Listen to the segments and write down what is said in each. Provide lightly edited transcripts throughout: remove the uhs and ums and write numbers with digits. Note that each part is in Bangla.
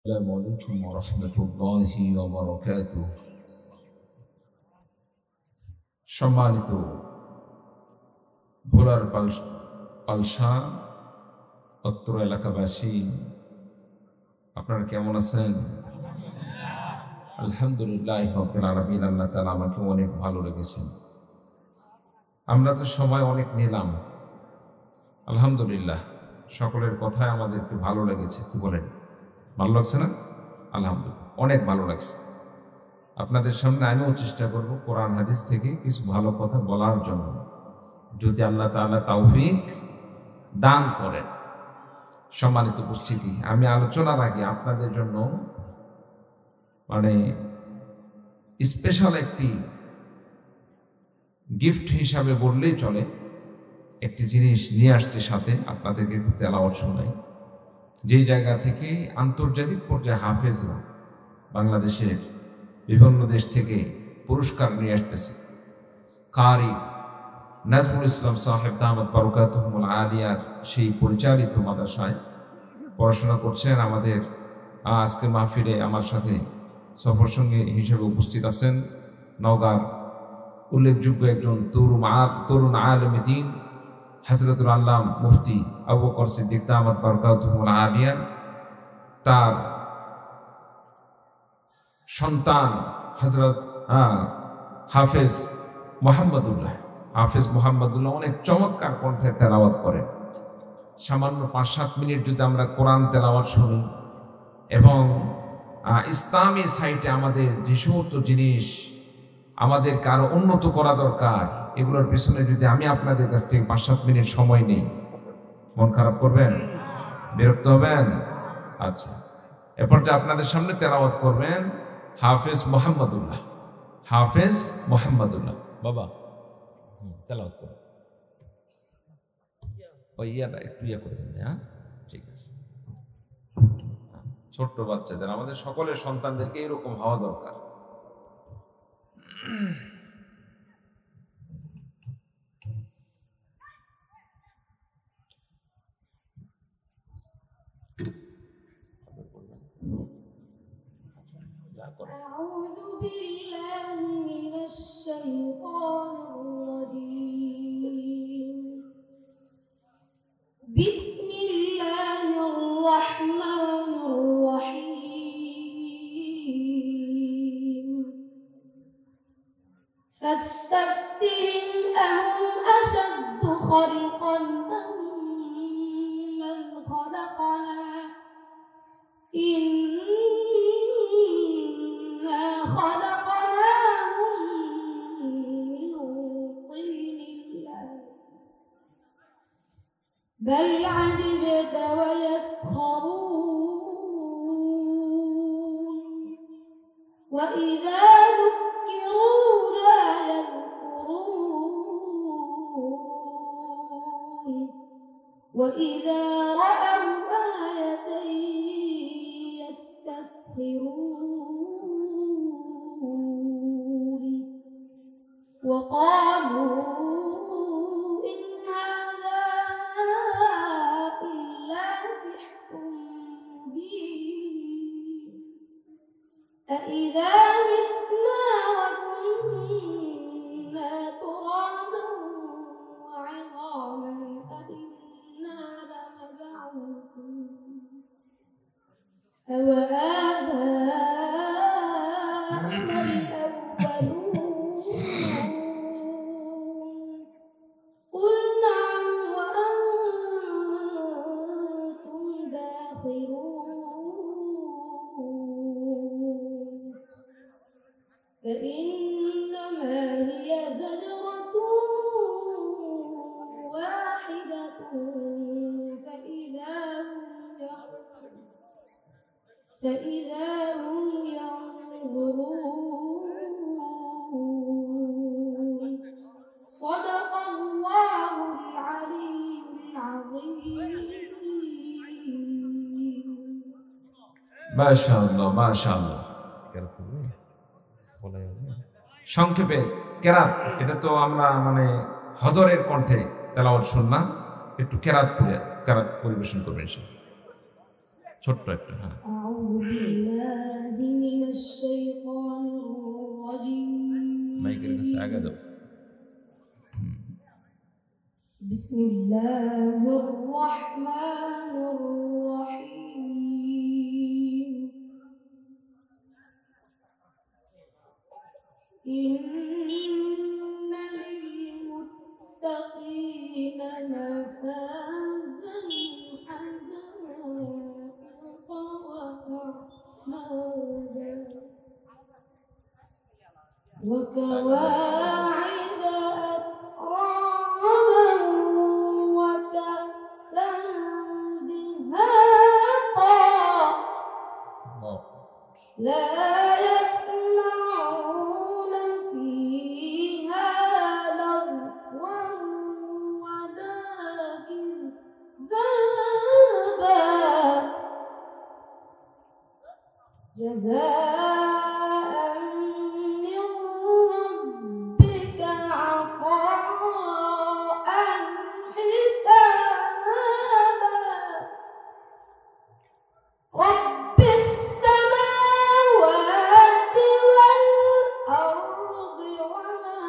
السلام عليكم ورحمة الله وبركاته সম্মানিত ভোলার পালসা অত্র এলাকাবাসী, আপনারা কেমন আছেন? আলহামদুলিল্লাহ রাব্বিল আলামিন। আল্লাহ তাআলা আমাকে অনেক ভালো লেগেছে। আমরা তো সময় অনেক নিলাম, আলহামদুলিল্লাহ। সকলের কথায় আমাদেরকে ভালো লেগেছে। কি বলেন, ভালো লাগছে না? আলহামদুলিল্লাহ, অনেক ভালো লাগছে। আপনাদের সামনে আমিও চেষ্টা করব কোরআন হাদিস থেকে কিছু ভালো কথা বলার জন্য, যদি আল্লাহ তাআলা তৌফিক দান করেন। সম্মানিত উপস্থিতি, আমি আলোচনার আগে আপনাদের জন্য স্পেশাল একটি গিফট হিসাবে বললেই চলে, একটি জিনিস নিয়ে আসছে সাথে, আপনাদেরকে তেলাওয়াত শোনাই। যেই জায়গা থেকে আন্তর্জাতিক পর্যায়ে হাফেজরা বাংলাদেশের বিভিন্ন দেশ থেকে পুরস্কার নিয়ে আসতেছে। কারি নাজমুল ইসলাম সাহেব দামাত বারাকাতুহুল আলিয়ার সেই পরিচালিত মাদ্রাসায় পড়াশোনা করছেন। আমাদের আজকে মাহফিলে আমার সাথে সফর সঙ্গী হিসেবে উপস্থিত আছেন নওগাঁর উল্লেখযোগ্য একজন তরুণ আলেমে দ্বীন হযরতুল আল্লাম মুফতি আবু বকর সিদ্দিক দামাত বারাকাতুহুল আলিয়া, তার সন্তান হযরত হাফেজ মোহাম্মদুল্লাহ অনেক চমৎকার কণ্ঠে তেলাওয়াত করেন। সামান্য 5-7 মিনিট যদি আমরা কোরআন তেলাওয়াত শুনি এবং ইসলামী সাইটে আমাদের যে সমস্ত জিনিস আমাদেরকে আরো উন্নত করা দরকার, এগুলোর পিছনে যদি আমি আপনাদের কাছ থেকে 5-7 মিনিট সময় নেই, মন খারাপ করবেন? বিরক্ত হবেন? আচ্ছা, এরপর যে আপনাদের সামনে তেলাওয়াত করবেন হাফেজ মোহাম্মদুল্লাহ। বাবা তেলাওয়াত করুন। ওই ইয়াটা একটু করে দিন। হ্যাঁ, ঠিক আছে। ছোট্ট বাচ্চাদের, আমাদের সকলের সন্তানদেরকে এরকম হওয়া দরকার। أعوذ بالله من الشيطان الرجيم. بسم الله الرحمن الرحيم. فاستفتهم أهم أشد خلقا أم من خلقنا إنا خلقناهم من طين لازب بل عجبت ويسخرون وإذا ذكروا لا يذكرون وإذا رأوا آية يستسخرون وقالوا إن هذا إلا سحر مبين أإذا متنا وكنا ترابا وعظاما أإنا لمبعوثون أوآباؤنا الأولون قل نعم وأنتم داخرون فإنما هي زجرة واحدة فإذا هم ينظرون صدق الله العلي العظيم. মাশাআল্লাহ, মাশাআল্লাহ। সংক্ষেপে কেরাত, এটা তো আমরা হযরের কণ্ঠে তেলাওয়াত শুনলাম, একটু কেরাত পরিবেশন করবেন ছোট্ট একটা। হ্যাঁ। أعوذ بالله من الشيطان الرجيم بسم الله الرحمن الرحيم إن للمتقين مفازا حدائق وأعنابا وكواعب أترابا وكأسا دهاقا لا يسمعون فيها لغوا ولا كذابا جزاء من ربك عطاء حسابا رب السماوات والأرض وما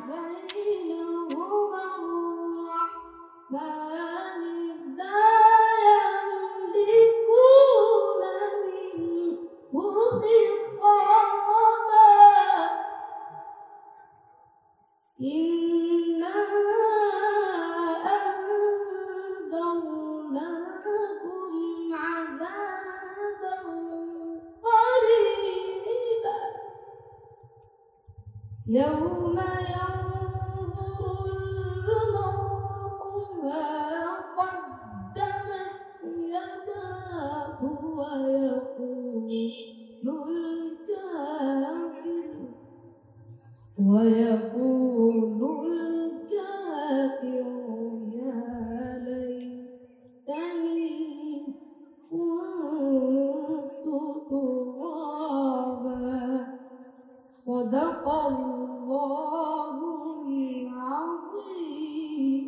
بينهما الرحمن لا يملكون منه خطابا إنا أنذرناكم عذابا قريبا يوم ينظر المرء ما قدمت يداه ويقول الكافر يا ليتني كنت ترابا صدق الله العظيم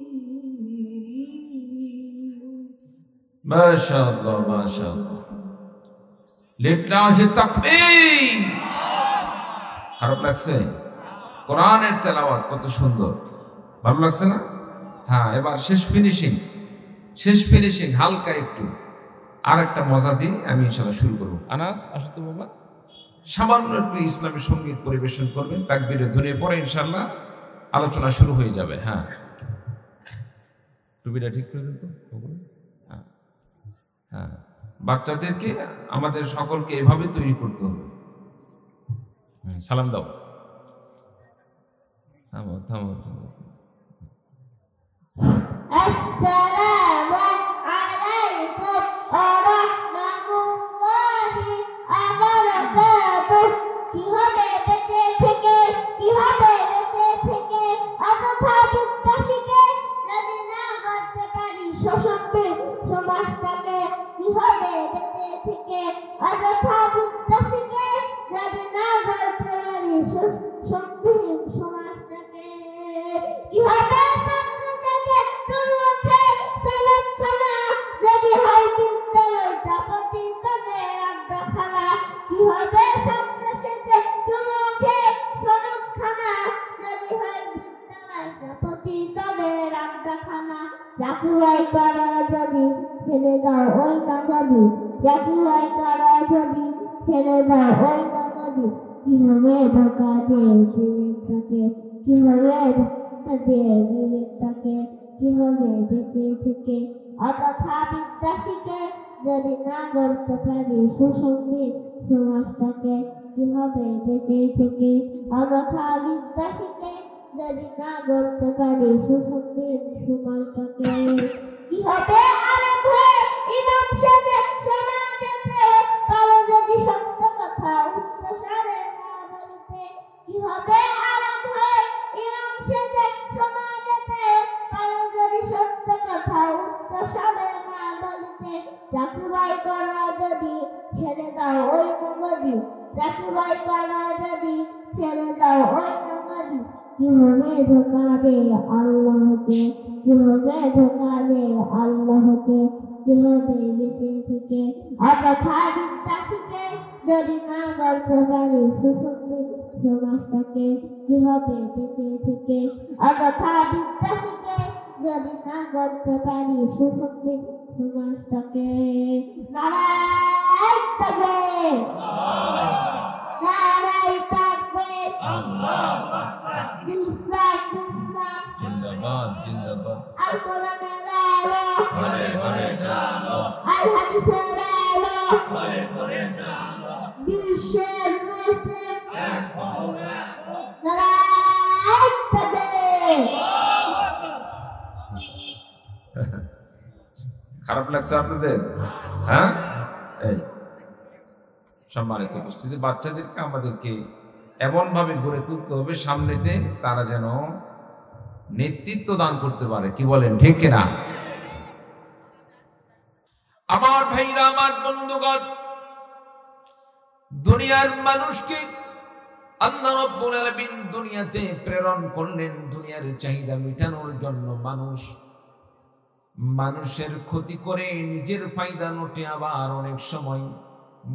ما شاء الله ما شاء الله লিল্লাহি তাকবীর খারাপ লাগছে কোরআনের তেলাওয়াত কত সুন্দর ভালো লাগছে না হ্যাঁ এবার শেষ ফিনিশিং হালকা একটু আর একটা মজা দিয়ে আমি ইনশাআল্লাহ শুরু করব আনাস আসো তো বাবা সামান্য একটু ইসলামী সঙ্গীত পরিবেশন করবেন তাকবীরের ধ্বনি পরে ইনশাআল্লাহ আলোচনা শুরু হয়ে যাবে হ্যাঁ টুপিটা ঠিক করে দেন তো হ্যাঁ হ্যাঁ বাচ্চাদেরকে আমাদের সকলকে এভাবে তৈরি করতে হবে সালাম দাও থামো থামো থামো আসসালামু আলাইকুম ওয়া রাহমাতুল্লাহি ওয়া বারাকাতুহু কি হবে বেঁচে থেকে কি হবে বেঁচে থেকে অযথা বিদ্যাশীকে যদি না করতে পারি সশক্তি সমাজটাকে কি হবে বেঁচে থেকে অযথা বিদ্যাশীকে যদি না করতে পারি সশক্তি সমাজটাকে কি হবে ছাত্রছাত্রী তুলুকে সালাতখানা যদি হয় বিদ্যালয়টা প্রতিষ্ঠানের আড্ডাখানা কি হবে ছাত্রছাত্রী তুলুকে সনদখানা যদি হয় বিদ্যালয়টা প্রতিষ্ঠানের আড্ডাখানা চাকরি করা যদি ছেড়ে দাও ওই না যদি চাকরি করা যদি ছেড়ে দাও ওই না যদি কি হবে ধোকা দিয়ে বিবেকটাকে কি হবে ধোকা দিয়ে বিবেকটাকে কি হবে বেঁচে থেকে অযথা বিদ্যাশীকে যদি না করতে পারি সুসংগীত সমাজটাকে কি হবে বেঁচে থেকে অযথা বিদ্যাশীকে যদি না করতে পারি সুসংগীত সমাজটাকে কি হবে আলাপ হয়ে ইমাম সেজে সমাজেতে পারো যদি সত্য কথা উচ্চস্বরে না বলতে কি হবে আলাপ হয়ে ইমাম সেজে সমাজেতে পারো যদি সত্য কথা উচ্চস্বরে না বলতে চাকরি করা যদি ছেড়ে দাও ওই নগরী, যাকে ভয় করা যদি ছেড়ে দাও ওই নগরী। কি হবে ধোকা দে আল্লাহকে, কি হবে ধোকা দে আল্লাহকে, কি হবে বেঁচে থেকে অযথা বিশ্বাসীকে যদি না করতে পারি সুসংগীত সমাজটাকে। কি হবে বেঁচে থেকে অযথা বিশ্বাসীকে যদি না করতে পারি সুসংগীত সমাজটাকে। নারায় তাকবীর, নারায় তাকবীর, ইসলাম ইসলাম জিন্দাবাদ জিন্দাবাদ। আল কোরআনের আলো ঘরে ঘরে জানো, আল হাদিসের আলো ঘরে ঘরে জানো, বিশ্বের মুসলিম এক হও এক হও। নারায় তাকবীর। খারাপ লাগছে আপনাদের? হ্যাঁ, এই সম্মানিত উপস্থিতি, বাচ্চাদেরকে আমাদেরকে এমন ভাবে গড়ে তুলতে হবে সামনেতে তারা যেন নেতৃত্ব দান করতে পারে। কি বলেন, ঠিক কিনা? আমার ভাইরা, আমার বন্ধুগণ, দুনিয়ার মানুষকে আল্লাহ রাব্বুল আলামিন দুনিয়াতে প্রেরণ করলেন দুনিয়ার চাহিদা মেটানোর জন্য। মানুষের ক্ষতি করে নিজের ফায়দা নোটে, আবার অনেক সময়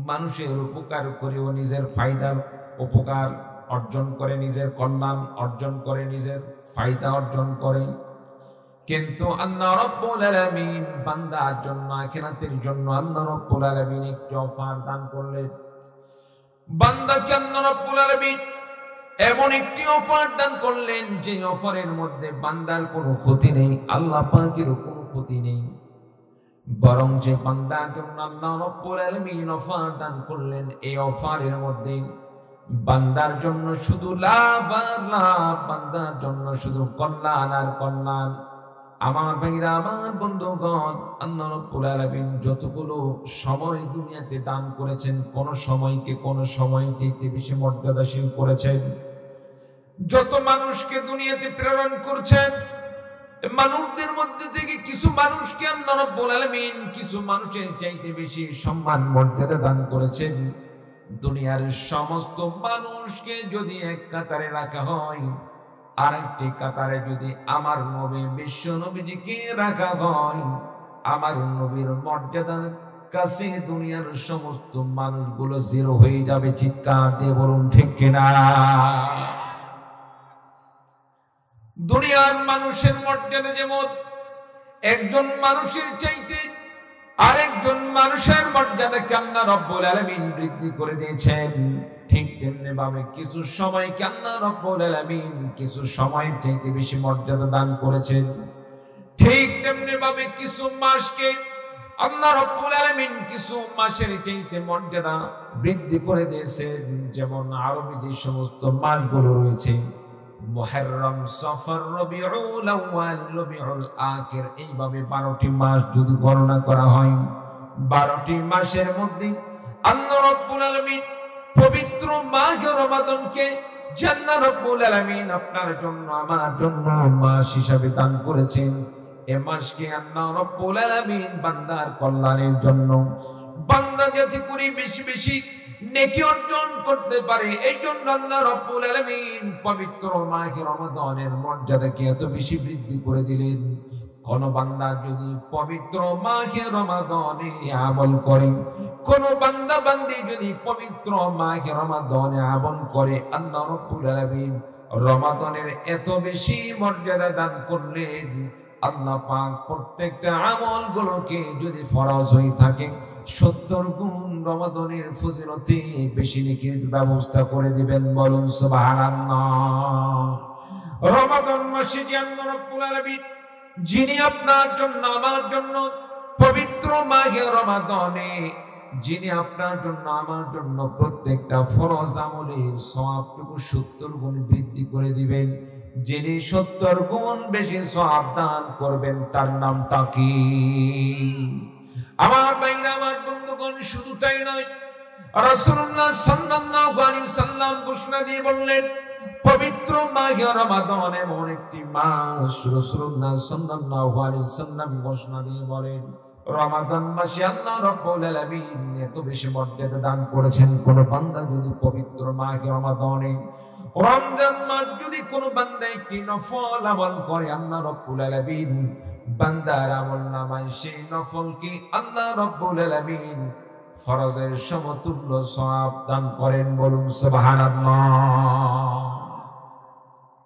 মানুষের উপকার করেও নিজের ফায়দার উপকার অর্জন করে, নিজের কল্যাণ অর্জন করে, নিজের ফায়দা অর্জন করে। কিন্তু আল্লাহ রাব্বুল আলামিন বান্দার জন্য, আখিরাতের জন্য আল্লাহ রাব্বুল আলামিন একটি অফার দান করলেন। বান্দাকে আল্লাহ রাব্বুল আলামিন এমন একটি অফার দান করলেন যে অফারের মধ্যে বান্দার কোনো ক্ষতি নেই, আল্লাহ পাকেরও কোনো ক্ষতি নেই। বরং যে বান্দার জন্য আল্লাহ রাব্বুল আলামিন অফার দান করলেন, এই অফারের মধ্যে বান্দার জন্য শুধু লাভ আর লাভ, বান্দার জন্য শুধু কল্যাণ আর কল্যাণ। আমার ভাইরা, আমার বন্ধুগণ, আল্লাহ রাব্বুল আলামিন যতগুলো সময় দুনিয়াতে দান করেছেন, কোন সময়কে কোন সময় থেকে বেশি মর্যাদাশীল করেছেন। যত মানুষকে দুনিয়াতে প্রেরণ করছেন, মানুষদের মধ্যে থেকে কিছু মানুষকে আল্লাহ রাব্বুল আলামিন কিছু মানুষের চাইতে বেশি সম্মান মর্যাদা দান করেছেন। দুনিয়ার সমস্ত মানুষকে যদি এক কাতারে রাখা হয়, আরেকটি কাতারে যদি আমার নবী বিশ্ব নবীজিকে রাখা হয়, আমার নবীর মর্যাদার কাছে দুনিয়ার সমস্ত মানুষগুলো জিরো হয়ে যাবে। চিৎকার দিয়ে বলুন ঠিক কিনা? দুনিয়ার মানুষের মর্যাদা যেমন একজন মানুষের চাইতে আরেকজন মানুষের মর্যাদাকে আল্লাহ রাব্বুল আলামিন বৃদ্ধি করে দিয়েছেন, ঠিক তেমনি ভাবে কিছু সময়কে আল্লাহ রাব্বুল আলামিন কিছু সময় চাইতে বেশি মর্যাদা দান করেছেন। ঠিক তেমনি ভাবে কিছু মাসকে আল্লাহ রাব্বুল আলামিন কিছু মাসের চাইতে মর্যাদা বৃদ্ধি করে দিয়েছেন। যেমন আরবি যে সমস্ত মাসগুলো রয়েছে, মুহররম, সফর, রবিউল আউয়াল, রবিউল আখির, এইভাবে 12টি মাস যদি গণনা করা হয়, 12টি মাসের মধ্যে আল্লাহ রাব্বুল আলামিন পবিত্র মাহ রমাদানকে আল্লাহ রাব্বুল আলামিন আপনার জন্য আমার জন্য মাস হিসাবে দান করেছেন। এ মাসকে আল্লাহ রাব্বুল আলামিন বান্দার কল্যাণের জন্য, বান্দা যাতে করে বেশি বেশি নেকি অর্জন করতে পারে, এই জন্য আল্লাহ রাব্বুল আলামিন পবিত্র মাহ রমাদানের মর্যাদাকে এত বেশি বৃদ্ধি করে দিলেন। কোন বান্দা যদি পবিত্র মাহ রমাদানে আমল করে, কোন বান্দা বান্দি যদি পবিত্র মাহ রমাদানে আমল করে, আল্লাহ রাব্বুল আলামিন রমাদানের এত বেশি মর্যাদা দান করলেন। আল্লাহ পাক প্রত্যেকটা আমল গুলোকে যদি ফরজ হয়ে থাকে 70 গুণ রমাদানের ফজিলতে বেশি নেকির ব্যবস্থা করে দিবেন। বলুন সুবহানাল্লাহ। রমাদান মাসে আল্লাহ রাব্বুল আলামিন যিনি আপনার জন্য আমার জন্য পবিত্র মাহে রমাদানে, যিনি আপনার জন্য আমার জন্য প্রত্যেকটা ফরজ আমলের সওয়াবটুকু 70 গুণ বৃদ্ধি করে দিবেন, যিনি 70 গুণ বেশি সওয়াব দান করবেন, তার নামটা কি? আমার ভাইরা, আমার বন্ধুগণ, শুধু তাই নয়, রাসূলুল্লাহ সাল্লাল্লাহু আলাইহি ওয়াসাল্লাম ঘোষণা দিয়ে বললেন, পবিত্র মাহে রমাদান এমন একটি মাস, রাসূলুল্লাহ সাল্লাল্লাহু আলাইহি ওয়াসাল্লাম ঘোষণা দিয়ে বলেন, রমাদান মাসে আল্লাহ রাব্বুল আলামিন এত বেশি মর্যাদা দান করেছেন। কোন বান্দা যদি পবিত্র মাহে রমাদানে রমজান মাস যদি কোন বান্দা একটি নফল আমল করে, আল্লাহ রাব্বুল আলামিন বান্দার আমলনামায় সেই নফলকে আল্লাহ রাব্বুল আলামিন ফরজের সমতুল্য সওয়াব দান করেন। বলুন সুবহানাল্লাহ।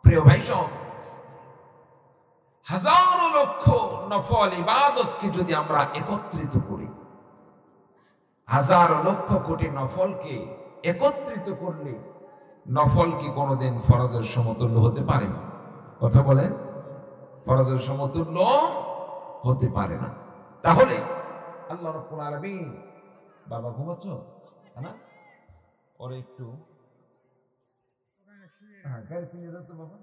প্রিয় ভাইসব, হাজারো লক্ষ নফল ইবাদতকে যদি আমরা একত্রিত করি, হাজারো লক্ষ কোটি নফলকে একত্রিত করলে নফল কি কোনোদিন ফরজের সমতুল্য হতে পারে? কথা বলেন, ফরজের সমতুল্য হতে পারে না। তাহলে আল্লাহ রাব্বুল আলামিন, বাবা ঘুমাচ্ছ? আনাস ওরে একটু গাড়িতে নিয়ে যাও তো বাবা,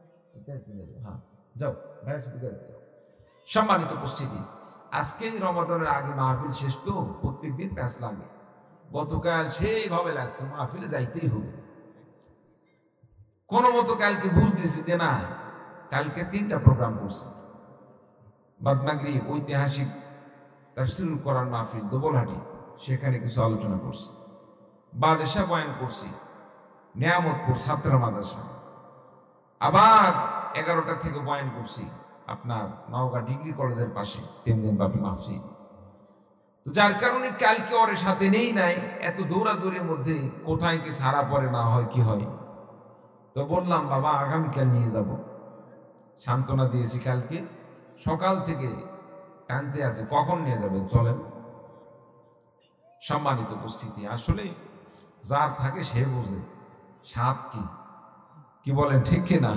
গাড়িতে নিয়ে যাও। হ্যাঁ যাও, ভাইয়ের সাথে গাড়িতে যাও। সম্মানিত উপস্থিতি, আজকে রমাদানের আগে মাহফিল শেষ তো প্রত্যেকদিন প্যাঁচ লাগে। গতকাল সেইভাবে লাগছে মাহফিলে যাইতেই হবে। কোনো মতো কালকে বুঝতেছি যে না, কালকে 3টা প্রোগ্রাম করছি। বাদমাগরিব ঐতিহাসিক তাফসীরুল কোরআন মাহফিল দোবলহাটি, সেখানে কিছু আলোচনা করছি। বাদেশা বয়ান করছি নিয়ামতপুর ছাত্র মাদ্রাসা। আবার 11টা থেকে বয়ান করছি আপনার নওগাঁ ডিগ্রি কলেজের পাশে 3 দিন ব্যাপী মাহফিল। তো যার কারণে কালকে ওর সাথে নেই নাই, এত দৌড়াদৌড়ির মধ্যে কোথায় কি সারা পরে না হয় কি হয়। তো বললাম বাবা আগামীকাল নিয়ে যাব, সান্ত্বনা দিয়েছি। কালকে সকাল থেকে টানতে আছে কখন নিয়ে যাবেন, চলেন। সম্মানিত উপস্থিতি, আসলে যার থাকে সে বোঝে সাত কি বলেন, ঠিক কিনা?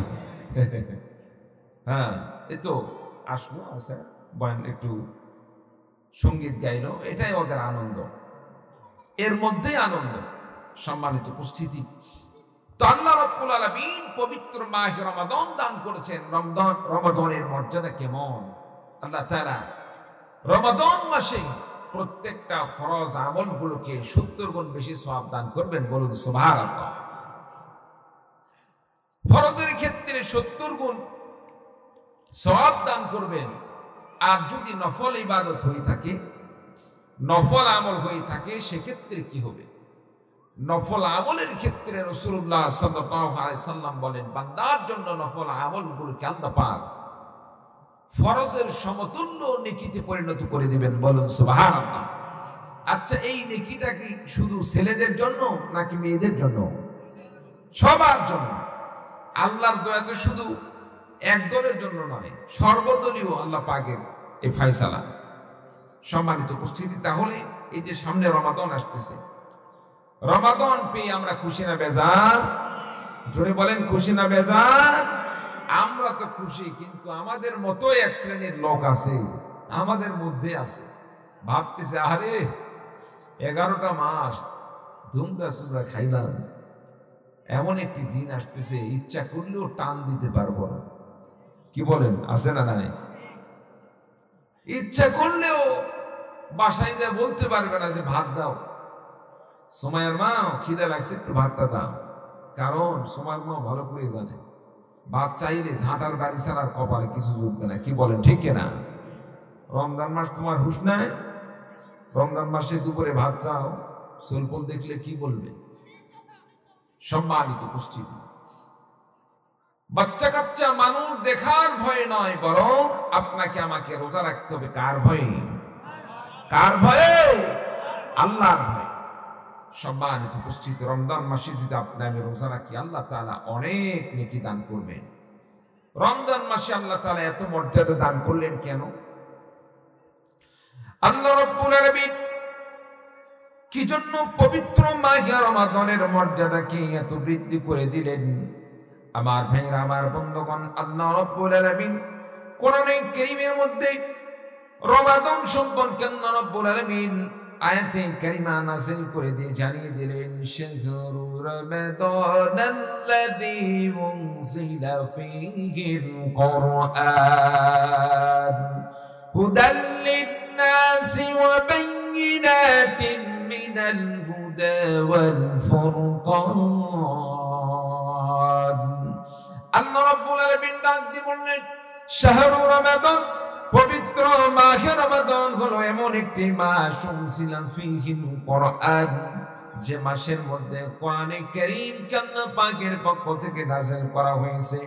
হ্যাঁ, এই তো আসলো, আচ্ছা বয়ান একটু সঙ্গীত গাইলো, এটাই ওদের আনন্দ, এর মধ্যে আনন্দ। সম্মানিত উপস্থিতি, তো আল্লাহ রাব্বুল আলামিন পবিত্র মাহে রমাদান দান করেছেন। রমাদানের মর্যাদা কেমন! আল্লাহ তাআলা রমাদান মাসে প্রত্যেকটা ফরজ আমলগুলোকে 70 গুণ বেশি সওয়াব দান করবেন। বলুন সুবহানাল্লাহ। ফরজের ক্ষেত্রে 70 গুণ সওয়াব দান করবেন। আর যদি নফল ইবাদত হয়ে থাকে, নফল আমল হয়ে থাকে, সেক্ষেত্রে কি হবে? নফল আমলের ক্ষেত্রে রাসূলুল্লাহ সাল্লাল্লাহু আলাইহি সাল্লাম বলেন, বান্দার জন্য নফল আমলগুলোকে আল্লাহ পাক ফরজের সমতুল্য নেকিতে পরিণত করে দিবেন। বলুন সুবহানাল্লাহ। আচ্ছা, এই নেকিটা কি শুধু ছেলেদের জন্য নাকি মেয়েদের জন্য? সবার জন্য। আল্লাহর দয়া তো শুধু একদলের জন্য নয়, সর্বদলীয় আল্লাহ পাকের এই ফয়সালা। সম্মানিত উপস্থিতি, তাহলে এই যে সামনে রমাদান আসতেছে, রমাদান পেয়ে আমরা খুশি না বেজার? জোরে বলেন, খুশি না বেজার? আমরা তো খুশি, কিন্তু আমাদের মতো এক শ্রেণীর লোক আছে, আমাদের মধ্যে আছে, ভাবতেছে আরে 11টা মাস ধুমরা সুমরা খাইলাম, এমন একটি দিন আসতেছে ইচ্ছা করলেও টান দিতে পারবো না। কি বলেন, আছে না নাই? ইচ্ছা করলেও বাসায় যা বলতে পারবে না যে ভাত দাও, সময়ের মা খিদে লাগছে একটু ভাতটা দাও। কারণ সময়ের মা ভালো করে জানে ভাত চাইলে ঝাঁটার বাড়ি ছাড়ার কপালে কিছু জুটবে না। কি বলেন, ঠিক কিনা? রমজান মাস তোমার হুঁশ নাই, রমজান মাসে দুপুরে ভাত চাও, সোলপল দেখলে কি বলবে? সম্মানিত উপস্থিতি, বাচ্চা কাচ্চা মানুষ দেখার ভয়ে নয়, বরং আপনাকে আমাকে রোজা রাখতে হবে কার ভয়ে? কার ভয়ে? আল্লাহর ভয়ে। সম্মানিত উপস্থিতি, রমজান মাসে যদি আপনি আমি রোজা রাখি, আল্লাহ তাআলা অনেক নেকি দান করবেন। রমজান মাসে আল্লাহ তাআলা এত মর্যাদা দান করলেন কেন? আল্লাহ রাব্বুল আলামিন কি জন্য পবিত্র মাহে রমাদানের মর্যাদাকে এত বৃদ্ধি করে দিলেন? আমার ভাইরা, আমার বন্ধুগণ, আল্লাহ রাব্বুল আলামিন কোরআনে কারীমের মধ্যে রমাদান সম্পর্কে আল্লাহ রাব্বুল আলামিন আয়াতে কারিমা নাযিল করে দিয়ে জানিয়ে দিলেন, শাহরু রমাদানাল্লাযী উনজিলা ফীহিল কুরআন হুদাল লিন-নাসি ওয়া বায়িনাতিন মিনাল হুদা ওয়াল ফুরকান। আল্লাহ রাব্বুল আলামিন ডাক দিয়ে বললেন, শাহরু রমাদান, পবিত্র মাহে রমাদান হলো এমন একটি মাস শুনছিলাম ফিহিল কোরআন, যে মাসের মধ্যে কোরআনে কারীম আল্লাহ পাকের পক্ষ থেকে নাযিল করা হয়েছে।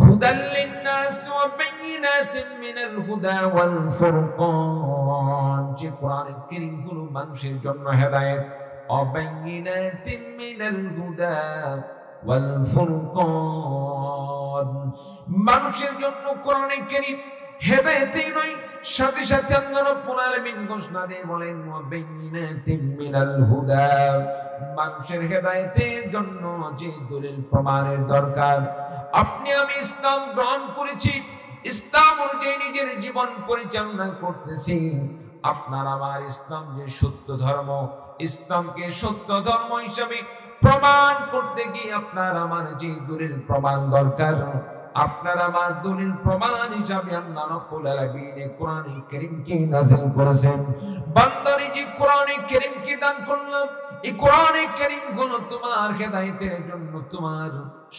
হুদাল লিন-নাস ওয়া বাইয়িনাতিন মিনাল হুদা ওয়াল ফুরকান, যে কোরআনে কারীম হলো মানুষের জন্য হেদায়েত, ওয়া বাইয়িনাতিন মিনাল হুদা ওয়াল ফুরকান, মানুষের জন্য কোরআনে কারীম হেদায়েতই নয়, সাথে সাথে আল্লাহ রাব্বুল আলামিন ঘোষণা দিয়ে বলেন ওয়া বাইয়িনাতিন মিনাল হুদা, মানুষের হেদায়েতের জন্য যে দলিল প্রমাণের দরকার। আপনি আমি ইসলাম গ্রহণ করেছি, ইসলাম অনুযায়ী নিজের জীবন পরিচালনা করতেছি। আপনার আমার ইসলাম যে সত্য ধর্ম, ইসলামকে সত্য ধর্ম হিসাবে প্রমাণ করতে গিয়ে আপনার আমার যে দলিল প্রমাণ দরকার, আপনার আমার দলিল প্রমাণ হিসাবে আল্লাহ রাব্বুল আলামিন কোরআনে কারীমকে নাযিল করেছেন। বান্দারে যে কোরআনে কারীমকে দান করলাম, এই কোরআনে কারীম হলো তোমার হেদায়েতের জন্য, তোমার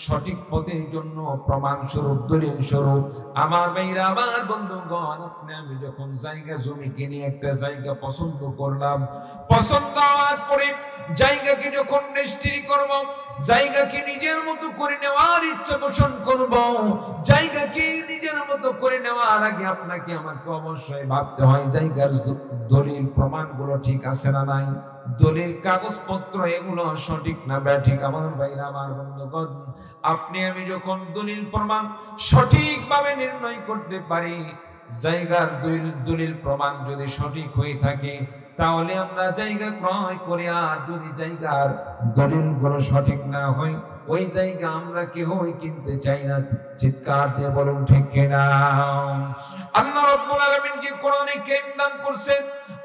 সঠিক পথের জন্য প্রমাণ স্বরূপ, দলিল স্বরূপ। আমার ভাইরা, আমার বন্ধুগণ, আপনি আমি যখন জায়গা জমি কিনে একটা জায়গা পছন্দ করলাম, পছন্দ হওয়ার পরে জায়গাকে যখন রেজিস্ট্রি করব, জায়গাকে নিজের মতো করে নেওয়ার ইচ্ছা পোষণ করব, জায়গাকে নিজের মতো করে নেওয়ার আগে আপনাকে আমাকে অবশ্যই ভাবতে হয় জায়গার দলিল প্রমাণগুলো ঠিক আছে না নাই, দলিল কাগজপত্র এগুলো সঠিক না ব্যাঠিক। আমার ভাইরা, আমার বন্ধুগণ, আপনি আমি যখন দলিল প্রমাণ সঠিকভাবে নির্ণয় করতে পারি, জায়গার দলিল প্রমাণ যদি সঠিক হয়ে থাকে, তাহলে আমরা জায়গা ক্রয় করে, আর যদি জায়গার দলিলগুলো সঠিক না হয়, ওই জায়গা আমরা কেউই কিনতে চাই না। চিৎকার দিয়ে বলুন ঠিক কিনা? আল্লাহ রাব্বুল আলামিন যে কোরআনে কারীম দান করেছেন,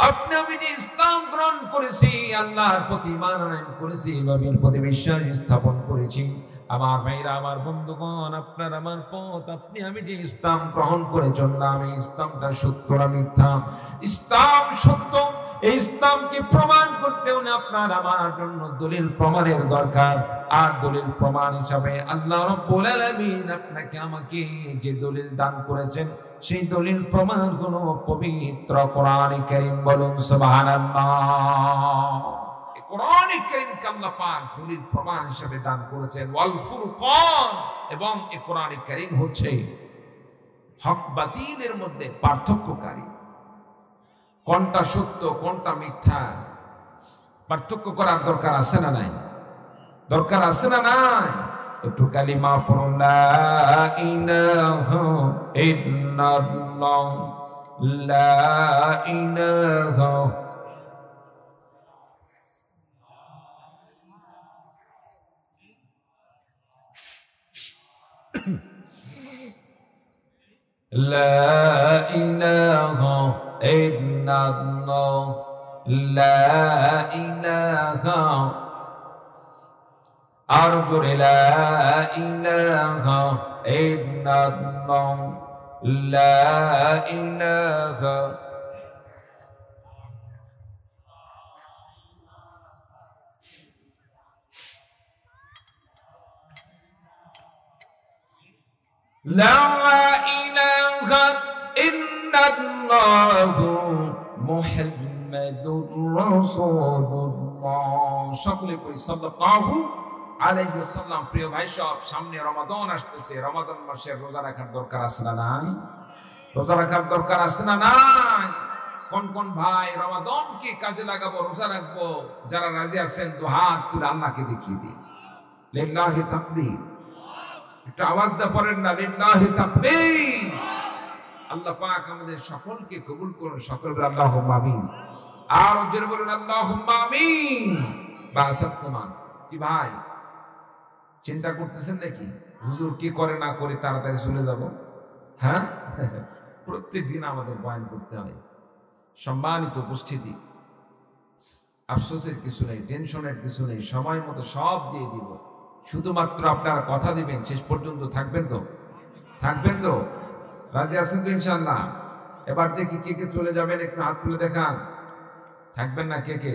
আপনি আমি যে ইসলাম গ্রহণ করেছি, আল্লাহর প্রতি ঈমান আনয়ন করেছি, নবীর প্রতি বিশ্বাস স্থাপন করেছি, আমার ভাইরা, আমার বন্ধুগণ, আপনার আমার পথ, আপনি আমি যে ইসলাম গ্রহণ করে চললাম, এই ইসলামটা সত্য না মিথ্যা? ইসলাম সত্য। এই ইসলামকে প্রমাণ করতে হলে আপনার আমার জন্য দলিল প্রমাণের দরকার। আর দলিল প্রমাণ হিসাবে আল্লাহ রাব্বুল আলামিন আপনাকে আমাকে যে দলিল দান করেছেন, সেই দলিল প্রমাণ হলো পবিত্র কোরআনে কারীম। বলুন সুবহানাল্লাহ। এই কোরআনে কারীমকে আল্লাহ পাক দলিল প্রমাণ হিসাবে দান করেছেন, ওয়াল ফুরকান, এবং এই কোরআনে কারীম হচ্ছে হক বাতিলের মধ্যে পার্থক্যকারী। কোনটা সত্য কোনটা মিথ্যা পার্থক্য করার দরকার আছে না নাই? দরকার আছে না নাই? একটু কালিমা পড়ুন, লা ইলাহা ইল্লাল্লাহ, লা ইলাহা লা ইলাহা ইল্লাল্লাহ, লা ইলাহা, আর জোরে লা ইলাহা ইল্লাল্লাহ, লা ইলাহা। লা ইলাহা ইল্লাল্লাহু মুহাম্মাদুর রাসূলুল্লাহ। সকলে পড়ি সাল্লাল্লাহু আলাইহি ওয়াসাল্লাম। প্রিয় ভাই সব, সামনে রমাদান আসতেছে। রমাদান মাসে রোজা রাখার দরকার আছে না নাই? রোজা রাখার দরকার আছে না নাই? কোন কোন ভাই রমাদানকে কাজে লাগাবো, রোজা রাখবো, যারা রাজি আছেন দু হাত তুলে আল্লাহকে দেখিয়ে দিন। লিল্লাহি তাকবীর। একটু আওয়াজ দিয়ে পড়েন না, লিল্লাহি তাকবীর। আল্লাহ পাক আমাদের সকলকে কবুল করুন। সকল বলে আল্লাহুম্মা আমিন। আর জোরে বলুন আল্লাহুম্মা আমিন। বাসাতমান কি ভাই চিন্তা করতেছেন নাকি হুজুর কি করে না করে তাড়াতাড়ি চলে যাব? হ্যাঁ, প্রত্যেকদিন আমাদের বয়ান করতে হয়। সম্মানিত উপস্থিতি, আফসোসের কিছু নেই, টেনশনের কিছু নেই, সময় মতো সব দিয়ে দিব। শুধুমাত্র আপনারা কথা দিবেন, শেষ পর্যন্ত থাকবেন তো? থাকবেন তো? রাজি আছেন তো ইনশাআল্লাহ? এবার দেখি কে কে চলে যাবেন, একটু হাত তুলে দেখান। থাকবেন না কে কে?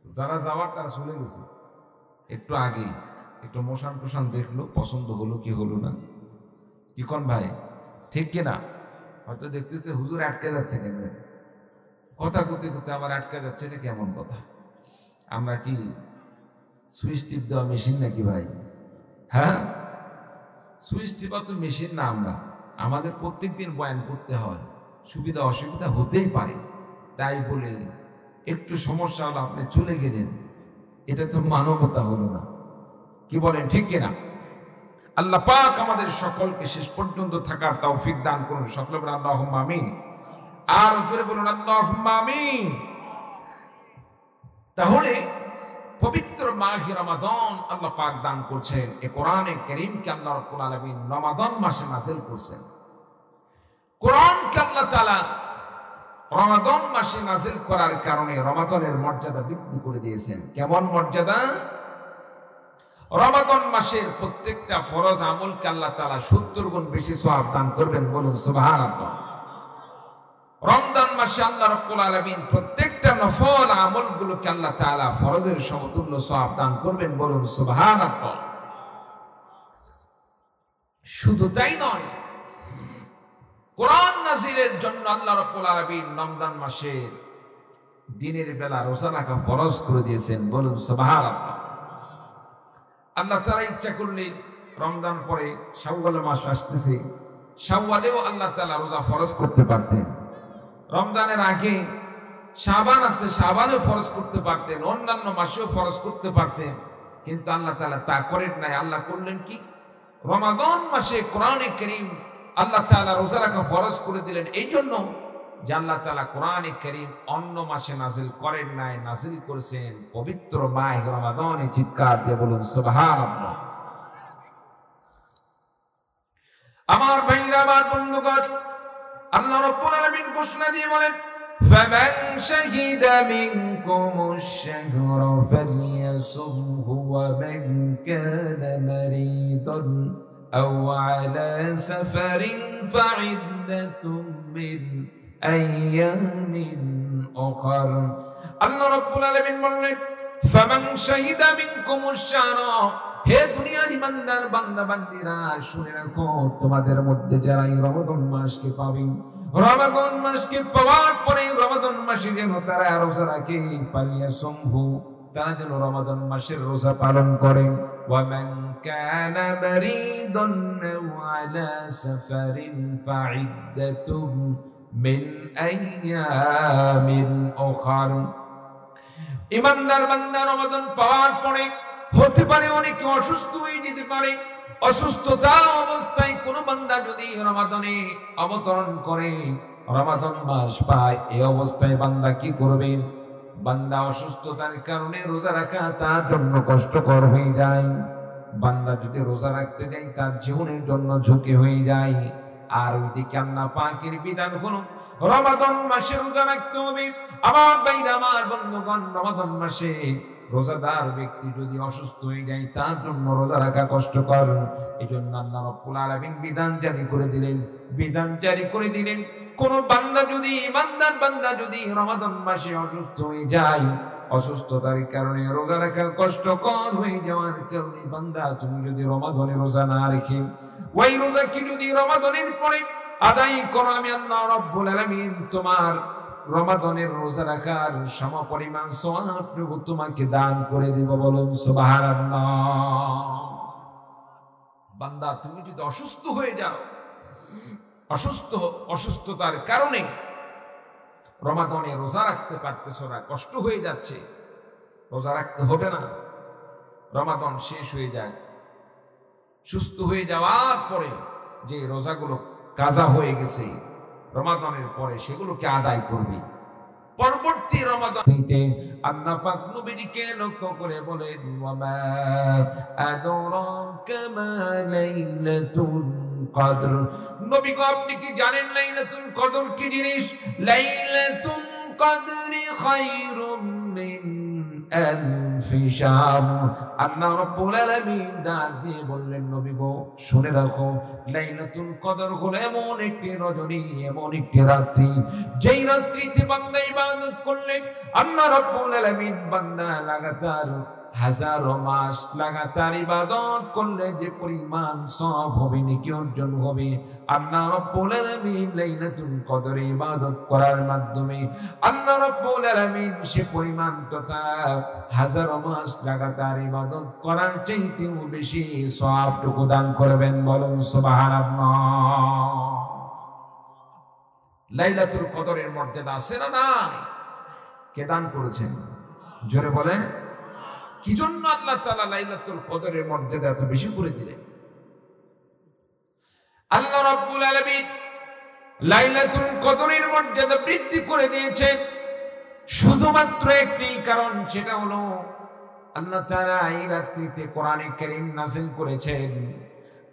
যারা যাওয়ার তারা চলে গেছে একটু আগে, একটু মোশান টোশান দেখলো, পছন্দ হলো কি হলো না, কি কোন ভাই ঠিক কিনা? হয়তো দেখতেছে হুজুর আটকে যাচ্ছে কেন, কথা করতে করতে আবার আটকে যাচ্ছে, এটা কেমন কথা? আমরা কি সুইচ টিপ দেওয়া মেশিন নাকি ভাই? হ্যাঁ, সুইচ টিপা তো মেশিন না। আমাদের প্রত্যেকদিন বয়ান করতে হয়, সুবিধা অসুবিধা হতেই পারে। তাই বলে একটু সমস্যা হলো আপনি চলে গেলেন, এটা তো মানবতা হলো না। কি বলেন, ঠিক কিনা? আল্লাহ পাক আমাদের সকলকে শেষ পর্যন্ত থাকার তৌফিক দান করুন। সকলে বলুন আল্লাহুম্মা আমিন। আর জোরে বলুন আল্লাহুম্মা আমিন। তাহলে পবিত্র মাহে রমাদান আল্লাহ পাক দান করছেন, এই কোরআনে কারীমকে আল্লাহ রাব্বুল আলামিন রমাদান মাসে নাযিল করছেন। কোরআনকে আল্লাহ তাআলা রমাদান মাসে নাযিল করার কারণে রমাদানের মর্যাদা বৃদ্ধি করে দিয়েছেন। কেমন মর্যাদা? রমাদান মাসের প্রত্যেকটা ফরজ আমলকে আল্লাহ তাআলা 70 গুণ বেশি সওয়াব দান করবেন। বলুন সুবহানাল্লাহ। রমজান মাসে আল্লাহ রাব্বুল আলামিন প্রত্যেকটা নফল আমলগুলোকে আল্লাহ তাআলা ফরজের সমতুল্য সওয়াব দান করবেন। বলুন সুবহানাল্লাহ। শুধু তাই নয়, কোরআন নাযিলের জন্য আল্লাহ রাব্বুল আলামিন রমজান মাসে দিনের বেলা রোজা রাখা ফরজ করে দিয়েছেন। বলুন সুবহানাল্লাহ। আল্লাহ তাআলা ইচ্ছা করলে রমজান পরে শাওয়াল মাস আসতেছে, শাওয়ালেও আল্লাহ তাআলা রোজা ফরজ করতে পারতেন। রমজানের আগে শাবান আছে, শাবানেও ফরজ করতে পারতেন, অন্যান্য মাসেও ফরজ করতে পারতেন, কিন্তু আল্লাহ তাআলা তা করেন নাই। আল্লাহ করলেন কি? রমাদান মাসে কোরআনে কারীম আল্লাহ তাআলা রোজা রাখা ফরজ করে দিলেন, এই জন্য যে আল্লাহ তাআলা কোরআনে কারীম অন্য মাসে নাযিল করেন নাই, নাযিল করেছেন পবিত্র মাহে রমাদানে। চিৎকার দিয়ে বলুন সুবহানাল্লাহ। আমার ভাইরা, আমার বন্ধুগণ, আল্লাহ রাব্বুল আলামিন ঘোষণা দিয়ে বলেন, ফামান শাহিদা মিনকুমুশ শাহরা ফালইয়াসুমহু ওয়া মান কানা মারিদান আও আলা সাফারিন ফাইদ্দাতুম মিন আইয়ামিন উখর। আল্লাহ রাব্বুল আলামিন বলেন, ফামান শাহিদা মিনকুমুশ শাহরা, হে দুনিয়ার ইমানদার বান্দা বান্দীরা, শুনে রাখো, তোমাদের মধ্যে যারা এই রমাদান মাসকে পাবে, রমাদান মাসকে পাওয়ার পরে রমাদান মাসে যেন তারা রোজা রাখে, ফালিয়াসুমহু, তারা যেন রমাদান মাসের রোজা পালন করে, ওয়া মান কানা মারিদান আও আলা সাফারিন ফাইদ্দাতুম মিন আইয়ামিন উখর। ইমানদার বান্দা রমাদান পাওয়ার পরে হতে পারে অনেকে অসুস্থ হয়ে যেতে পারে। অসুস্থতা অবস্থায় কোন বান্দা যদি রমাদানে অবতরণ করে, রমাদান মাস পায়, এই অবস্থায় বান্দা কি করবে? বান্দা অসুস্থতার কারণে রোজা রাখা তার জন্য কষ্টকর হয়ে যায়। বান্দা যদি রোজা রাখতে যায় তার জীবনের জন্য ঝুঁকি হয়ে যায়। আর ওইদিকে আল্লাহ পাকের বিধান হলো রমাদান মাসে রোজা রাখতে হবে। আমার ভাইরা, আমার বন্ধুগণ, রমাদান মাসে রোজাদার ব্যক্তি যদি অসুস্থ হয়ে যায় তার জন্য রোজা রাখা কষ্টকর। এই জন্য আল্লাহ রাব্বুল আলামিন বিধান জারি করে দিলেন, কোন বান্দা যদি, ইমানদার বান্দা যদি রমাদান মাসে অসুস্থ হয়ে যায়, অসুস্থতার কারণে রোজা রাখা কষ্টকর হয়ে যাওয়ার কারণে বান্দা তুমি যদি রমাদানে রোজা না রেখে ওই রোজাকে যদি রমাদানের পরে আদায় করো, আমি আল্লাহ রাব্বুল আলামিন তোমার রমাদানের রোজা রাখার সমপরিমাণ সওয়াব তোমাকে দান করে দেব। বলুন সুবহানাল্লাহ। বান্দা তুমি যদি অসুস্থ হয়ে যাও, অসুস্থতার কারণে রমাদানে রোজা রাখতে পারতেছ না, কষ্ট হয়ে যাচ্ছে, রোজা রাখতে হবে না। রমাদান শেষ হয়ে যায়, সুস্থ হয়ে যাওয়ার পরে যে রোজাগুলো কাজা হয়ে গেছে রমাদানের পরে সেগুলোকে আদায় করবি। পরবর্তী রমাদানে আল্লাহ পাক নবীকে লক্ষ্য করে বলেন, ওয়ামা আদরাকা মা লাইলাতুল কদর। নবী গো, আপনি কি জানেন লাইলাতুল কদর কি জিনিস? লাইলাতুল কদরি খায়রুম মিন আলফি শাহর। আল্লাহ রাব্বুল আলামিন ডাক দিয়ে বললেন, নবী গো শুনে রাখো, লাইলাতুল কদর হলো এমন একটি রজনী, এমন একটি রাত্রি, যেই রাত্রিতে বান্দা ইবাদত করলে আল্লাহ রাব্বুল আলামিন বান্দা লাগাতার হাজারো মাস লাগাতার ইবাদত করলে যে পরিমাণ সওয়াব হবে, নেকি অর্জন হবে, আল্লাহ রাব্বুল আলামিন লাইলাতুল কদরে ইবাদত করার মাধ্যমে আল্লাহ রাব্বুল আলামিন সে পরিমাণ তথা হাজারো মাস লাগাতার ইবাদত করার চাইতেও বেশি সওয়াবটুকু দান করবেন। বলুন সুবহানাল্লাহ। লাইলাতুল কদরের মর্যাদা আছে না নাই? কে দান করেছেন? জোরে বলেন। কি জন্য আল্লাহ তাআলা লাইলাতুল কদরের মর্যাদা এত বেশি করে দিলেন? আল্লাহ রাব্বুল আলামিন লাইলাতুল কদরের মর্যাদা বৃদ্ধি করে দিয়েছেন শুধুমাত্র একটি কারণ, সেটা হলো আল্লাহ তাআলা এই রাত্রিতে কোরআনে কারীম নাযিল করেছেন।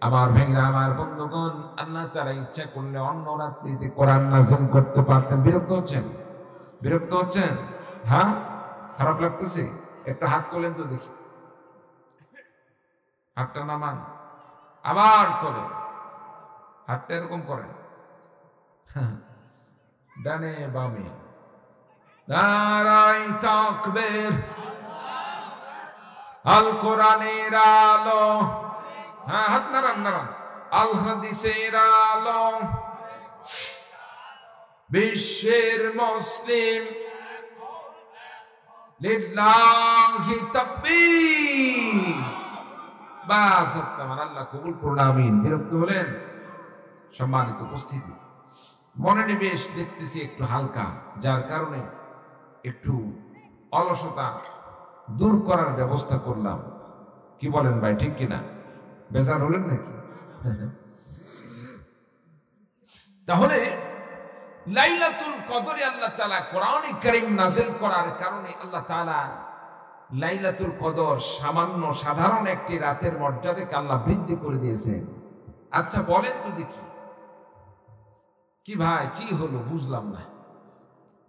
আমার ভাইরা, আমার বন্ধুগণ, আল্লাহ তাআলা ইচ্ছা করলে অন্য রাত্রিতে কোরআন নাযিল করতে পারতেন। বিরক্ত হচ্ছেন? বিরক্ত হচ্ছেন? হ্যাঁ, খারাপ লাগতেছে? একটা হাত তোলেন তো দেখি, হাতটা নামান, আবার তোলেন, হাতটা এরকম করেন, ডানে বামে, নারায়ে তাকবীর, আল কোরআনের আলো, হ্যাঁ হাত নাড়ান নাড়ান, আল হাদিসের আলো, বিশ্বের মুসলিম, লিল্লাহি তাকবীর। বাস, আপনার আল্লাহ কবুল করুন, আমিন। বিরক্ত হলেন? সম্মানিত উপস্থিতি, মনোনিবেশ দেখতেছি একটু হালকা, যার কারণে একটু অলসতা দূর করার ব্যবস্থা করলাম। কি বলেন ভাই, ঠিক কিনা? বেজার হলেন নাকি? তাহলে লাইলাতুল কদরে আল্লাহ তাআলা কোরআনে কারীম নাযিল করার কারণে আল্লাহ তাআলা লাইলাতুল কদর সামান্য সাধারণ একটি রাতের মর্যাদাকে আল্লাহ বৃদ্ধি করে দিয়েছেন। আচ্ছা বলেন তো দেখি, কি ভাই কি হলো বুঝলাম না,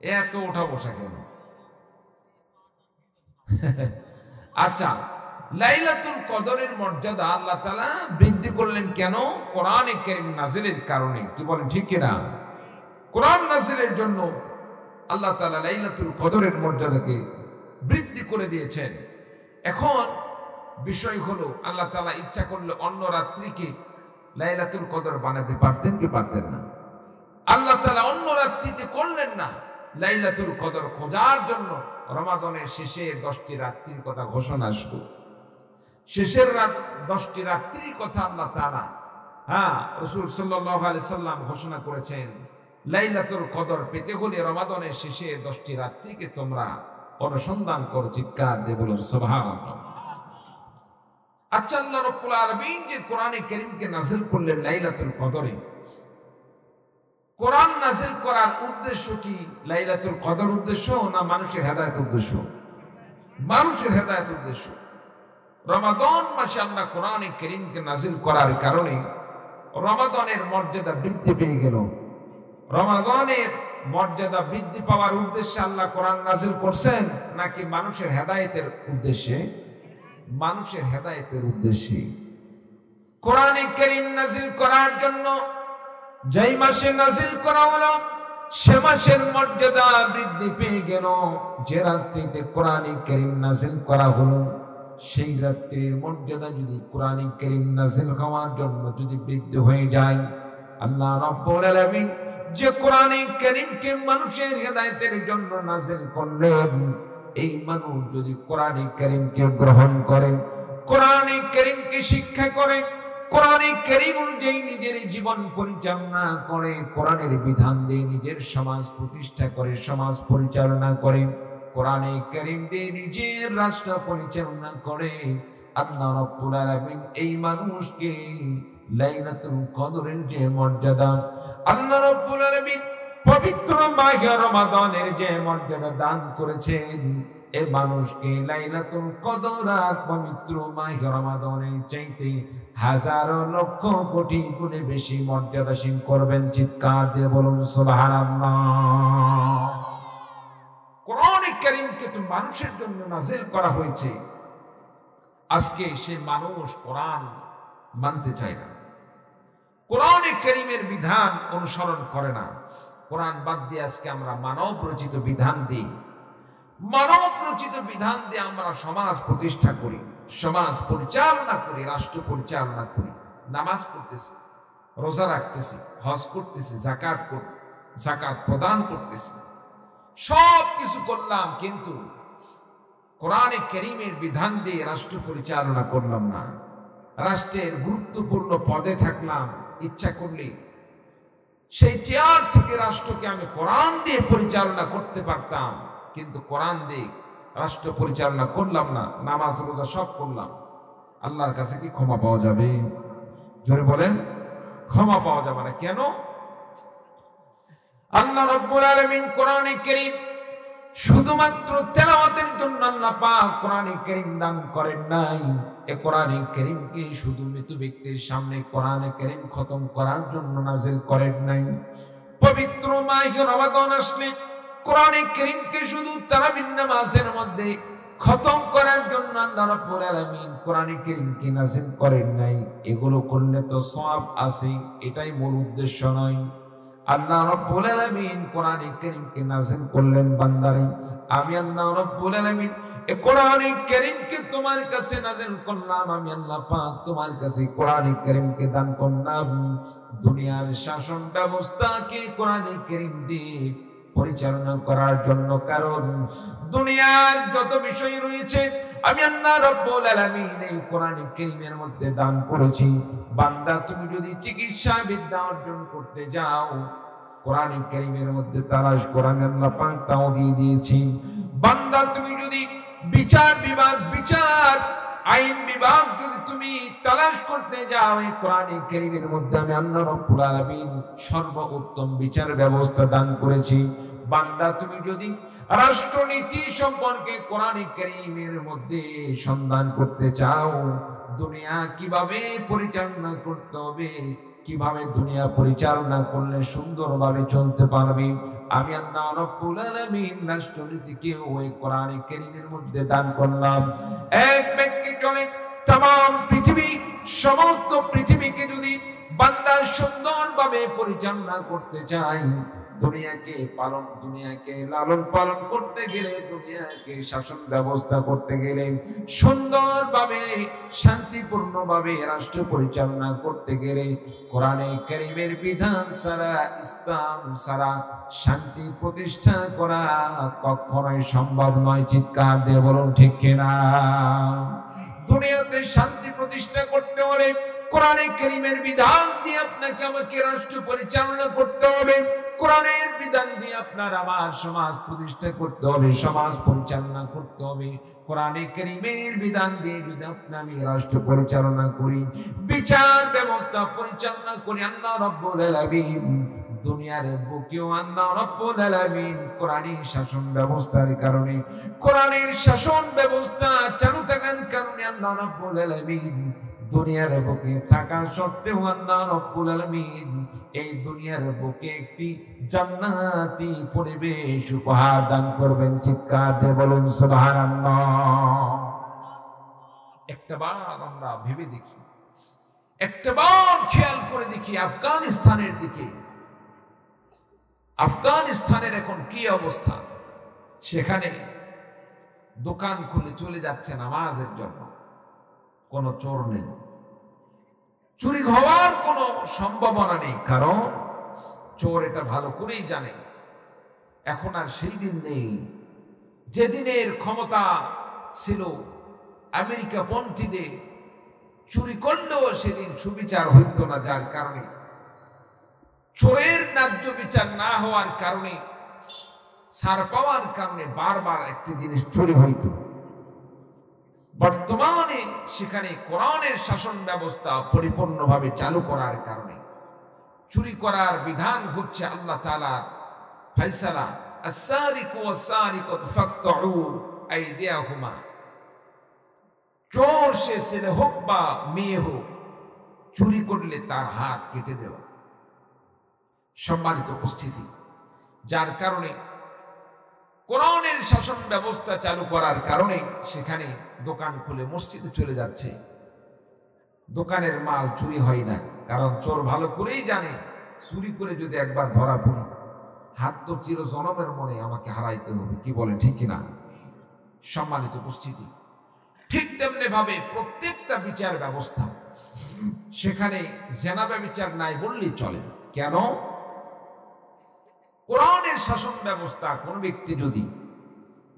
এত ওঠা বসা কেন? আচ্ছা, লাইলাতুল কদরের মর্যাদা আল্লাহ তাআলা বৃদ্ধি করলেন কেন? কোরআনে কারীম নাযিলের কারণে। কি বলেন, ঠিক কিনা? কোরআন নাযিলের জন্য আল্লাহ তাআলা লাইলাতুল কদরের মর্যাদাকে বৃদ্ধি করে দিয়েছেন। এখন বিষয় হলো, আল্লাহ তাআলা ইচ্ছা করলে অন্য রাত্রিকে লাইলাতুল কদর বানাতে পারতেন কি পারতেন না? আল্লাহ তাআলা অন্য রাত্রিতে করলেন না। লাইলাতুল কদর খোঁজার জন্য রমাদানের শেষে 10টি রাত্রির কথা ঘোষণা শুরু, শেষের রাত 10টি রাত্রির কথা আল্লাহ তাআলা রাসূল সাল্লাল্লাহু আলাইহি সাল্লাম ঘোষণা করেছেন। লাইলাতুল কদর পেতে হলে রমাদানের শেষে 10টি রাত্রিকে তোমরা অনুসন্ধান করো। চিৎকার দিয়ে বলুন সুবহানাল্লাহ। আচ্ছা, আল্লাহ রাব্বুল আলামিন যে কোরআনে কারীমকে নাযিল করলেন লাইলাতুল কদরে, কোরআন নাযিল করার উদ্দেশ্য কি? লাইলাতুল কদর উদ্দেশ্য না মানুষের হেদায়েত উদ্দেশ্য? মানুষের হেদায়েত উদ্দেশ্য। রমাদান মাসে আল্লাহ কোরআনে কারীমকে নাযিল করার কারণে রমাদানের মর্যাদা বৃদ্ধি পেয়ে গেল। রমাদানের মর্যাদা বৃদ্ধি পাওয়ার উদ্দেশ্যে আল্লাহ কোরআন নাযিল করছেন নাকি মানুষের হেদায়েতের উদ্দেশ্যে? মানুষের হেদায়েতের উদ্দেশ্যে। কোরআনে কারীম নাযিল করার জন্য যেই মাসে নাযিল করা হলো সে মাসের মর্যাদা বৃদ্ধি পেয়ে গেল। যে রাত্রিতে কোরআনে কারীম নাযিল করা হলো সেই রাত্রির মর্যাদা যদি কোরআনে কারীম নাযিল হওয়ার জন্য যদি বৃদ্ধি হয়ে যায়, আল্লাহ রাব্বুল আলামিন যে কোরআনে কারীমকে মানুষের হেদায়েতের জন্য নাযিল করলেন, এই মানুষ যদি কোরআনে কারীমকে গ্রহণ করে, কোরআনে কারীমকে শিক্ষা করে, কোরআনে কারীম অনুযায়ী নিজের জীবন পরিচালনা করে, কোরআনের বিধান দিয়ে নিজের সমাজ প্রতিষ্ঠা করে, সমাজ পরিচালনা করে, কোরআনে কারীম দিয়ে নিজের রাষ্ট্র পরিচালনা করে, আল্লাহ রাব্বুল আলামিন এই মানুষকে লাইলাতুল কদরের যে মর্যাদা, আল্লাহ রাব্বুল আলামিন পবিত্র মাহে রমাদানের যে মর্যাদা দান করেছেন, এই মানুষকে লাইলাতুল কদর আর পবিত্র মাহে রমাদানের চাইতে হাজারো লক্ষ কোটি গুণে বেশি মর্যাদাশীল করবেন। চিৎকার দিয়ে বলুন সুবহানাল্লাহ। কোরআনে কারীমকে তো মানুষের জন্য নাযিল করা হয়েছে। আজকে সে মানুষ কোরআন মানতে চায় না, কোরআনে কারীমের বিধান অনুসরণ করে না। কোরআন বাদ দিয়ে আজকে আমরা মানব রচিত বিধান দিই। মানব রচিত বিধান দিয়ে আমরা সমাজ প্রতিষ্ঠা করি, সমাজ পরিচালনা করি, রাষ্ট্র পরিচালনা করি। নামাজ পড়তেছি, রোজা রাখতেছি, হজ করতেছি, যাকাত প্রদান করতেছি, সব কিছু করলাম, কিন্তু কোরআনে কারীমের বিধান দিয়ে রাষ্ট্র পরিচালনা করলাম না। রাষ্ট্রের গুরুত্বপূর্ণ পদে থাকলাম, ইচ্ছা করলে সেই চেয়ার থেকে রাষ্ট্রকে আমি কোরআন দিয়ে পরিচালনা করতে পারতাম, কিন্তু কোরআন দিয়ে রাষ্ট্র পরিচালনা করলাম না, নামাজ রোজা সব করলাম। আল্লাহর কাছে কি ক্ষমা পাওয়া যাবে? জোরে বলেন, ক্ষমা পাওয়া যাবে না। কেন? আল্লাহ রাব্বুল আলামিন কোরআনে কারীম শুধুমাত্র তেলাওয়াতের জন্য আল্লাহ পাক কোরআনে কারীম দান করেন নাই। এই কোরআনে কারীমকে শুধু মৃত ব্যক্তির সামনে কোরআনে কারীম খতম করার জন্য নাযিল করেন নাই। পবিত্র মাহে রমাদান আসলে কোরআনে কারীমকে শুধু তারাবির নামাজের মধ্যে খতম করার জন্য আল্লাহ রাব্বুল আলামিন কোরআনে কারীমকে নাযিল করেন নাই। এগুলো করলে তো সওয়াব আছে, এটাই মূল উদ্দেশ্য নয়। আল্লাহ রাব্বুল আলামিন কোরআনে কারীমকে নাযিল করলেন, বান্দারে আমি আল্লাহ রাব্বুল আলামিন এই কোরআনে কারীমকে তোমার কাছে নাযিল করলাম, আমি আল্লাহ পাক তোমার কাছে কোরআনে কারীমকে দান করলাম দুনিয়ার শাসন ব্যবস্থাকে কোরআনে কারীম দিয়ে পরিচালনা করার জন্য। কারণ দুনিয়ার যত বিষয় রয়েছে আমি আল্লাহ রাব্বুল আলামিন এই কোরআনে কারীমের মধ্যে দান করেছি। বান্দা তুমি যদি চিকিৎসা বিদ্যা অর্জন করতে যাও, কোরআনে কারীমের মধ্যে তালাশ করে আমি আল্লাহ পাক তাও দিয়ে দিয়েছি। বান্দা তুমি যদি বিচার বিভাগ, বিচার আইন বিভাগ যদি তুমি তালাশ করতে যাও, এই কোরআনে কারীমের মধ্যে আমি আল্লাহ রাব্বুল আলামিন সর্বোত্তম বিচার ব্যবস্থা দান করেছি। বান্দা তুমি যদি রাষ্ট্রনীতি সম্পর্কে কোরআনে কারীমের মধ্যে সন্ধান করতে চাও, দুনিয়া কিভাবে পরিচালনা করতে হবে, কিভাবে দুনিয়া পরিচালনা করলে সুন্দরভাবে চলতে পারবে, আমি আল্লাহ রাব্বুল আলামিন রাষ্ট্রনীতিকে ওই কোরআনে কারীমের মধ্যে দান করলাম। এক ব্যক্তি চলে तमाम পৃথিবী, সমস্ত পৃথিবীকে যদি বান্দা সুন্দরভাবে পরিচালনা করতে চায়, দুনিয়াকে লালন পালন করতে গেলে, দুনিয়াকে শাসন ব্যবস্থা করতে গেলে, সুন্দরভাবে শান্তিপূর্ণভাবে রাষ্ট্র পরিচালনা করতে গেলে কোরআনে কারীমের বিধান ছাড়া, ইসলাম ছাড়া শান্তি প্রতিষ্ঠা করা কখনোই সম্ভব নয়। চিৎকার দিয়ে বলুন ঠিক কিনা? দুনিয়াতে শান্তি প্রতিষ্ঠা করতে হলে কোরআনে কারীমের বিধান দিয়ে আপনাকে আমাকে রাষ্ট্র পরিচালনা করতে হবে। কোরআনের বিধান দিয়ে আপনার আমার সমাজ প্রতিষ্ঠা করতে হবে, সমাজ পরিচালনা করতে হবে। কোরআনে কারীমের বিধান দিয়ে যদি আমি রাষ্ট্র পরিচালনা করি, বিচার ব্যবস্থা পরিচালনা করি, আল্লাহ রাব্বুল আলামিন দুনিয়ার বুকেও আল্লাহ রাব্বুল আলামিন কোরআনের শাসন ব্যবস্থার কারণে, কোরআনের শাসন ব্যবস্থা চালু থাকার কারণে আল্লাহ রাব্বুল আলামিন দুনিয়ার বুকে থাকা সত্ত্বেও আল্লাহ রাব্বুল আলামিন এই দুনিয়ার বুকে একটি জান্নাতি পরিবেশ উপহার দান করবেন। চিৎকার দিয়ে বলুন সুবহানাল্লাহ। একটাবার আমরা ভেবে দেখি, একটাবার খেয়াল করে দেখি আফগানিস্তানের দিকে। আফগানিস্তানের এখন কি অবস্থা? সেখানে দোকান খুলে চলে যাচ্ছে নামাজের জন্য, কোনো চোর নেই, চুরি হওয়ার কোনো সম্ভাবনা নেই, কারণ চোর এটা ভালো করেই জানে এখন আর সেই দিন নেই যেদিনের ক্ষমতা ছিল আমেরিকা পন্থীদের, চুরি করলেও সেদিন সুবিচার হইত না, যার কারণে চোরের ন্যায্য বিচার না হওয়ার কারণে, ছাড় পাওয়ার কারণে বারবার একটি জিনিস চুরি হইত। বর্তমানে সেখানে কোরআনের শাসন ব্যবস্থা পরিপূর্ণভাবে চালু করার কারণে চুরি করার বিধান হচ্ছে আল্লাহ তাআলা ফায়সালা, আস-সারিকু ওয়াস-সারিকাতু ফাকতাউ আইদিয়াহুমা। চোর সে ছেলে হোক বা মেয়ে হোক, চুরি করলে তার হাত কেটে দেওয়া। সম্মানিত উপস্থিতি, যার কারণে কোরআনের শাসন ব্যবস্থা চালু করার কারণে সেখানে দোকান খুলে মসজিদে চলে যাচ্ছে, দোকানের মাল চুরি হয় না, কারণ চোর ভালো করেই জানে চুরি করে যদি একবার ধরা পড়ি, হাত তো চির জনমের মনে আমাকে হারাইতে হবে। কি বলে ঠিক কিনা? সম্মানিত উপস্থিতি, ঠিক তেমনি ভাবে প্রত্যেকটা বিচার ব্যবস্থা সেখানে জেনা ব্যভিচার নাই বললেই চলে। কেন? কোরআনের শাসন ব্যবস্থা কোন ব্যক্তি যদি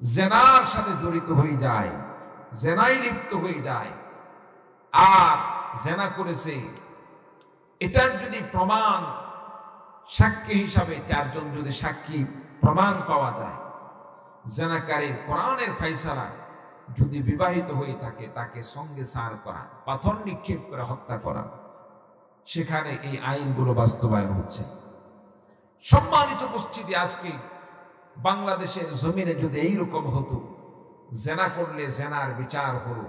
জেনার সাথে জড়িত হয়ে যায়, জেনায় লিপ্ত হয়ে যায় আর জেনা করেছে, এটার যদি প্রমাণ সাক্ষী হিসাবে 4 জন যদি সাক্ষী প্রমাণ পাওয়া যায়, জেনাকারীর কোরআনের ফায়সালা যদি বিবাহিত হয়ে থাকে তাকে সঙ্গে সার করা, পাথর নিক্ষেপ করে হত্যা করা, সেখানে এই আইনগুলো বাস্তবায়ন হচ্ছে। সম্মানিত উপস্থিতি, আজকে বাংলাদেশের জমিনে যদি এইরকম হতো, জেনা করলে জেনার বিচার হলো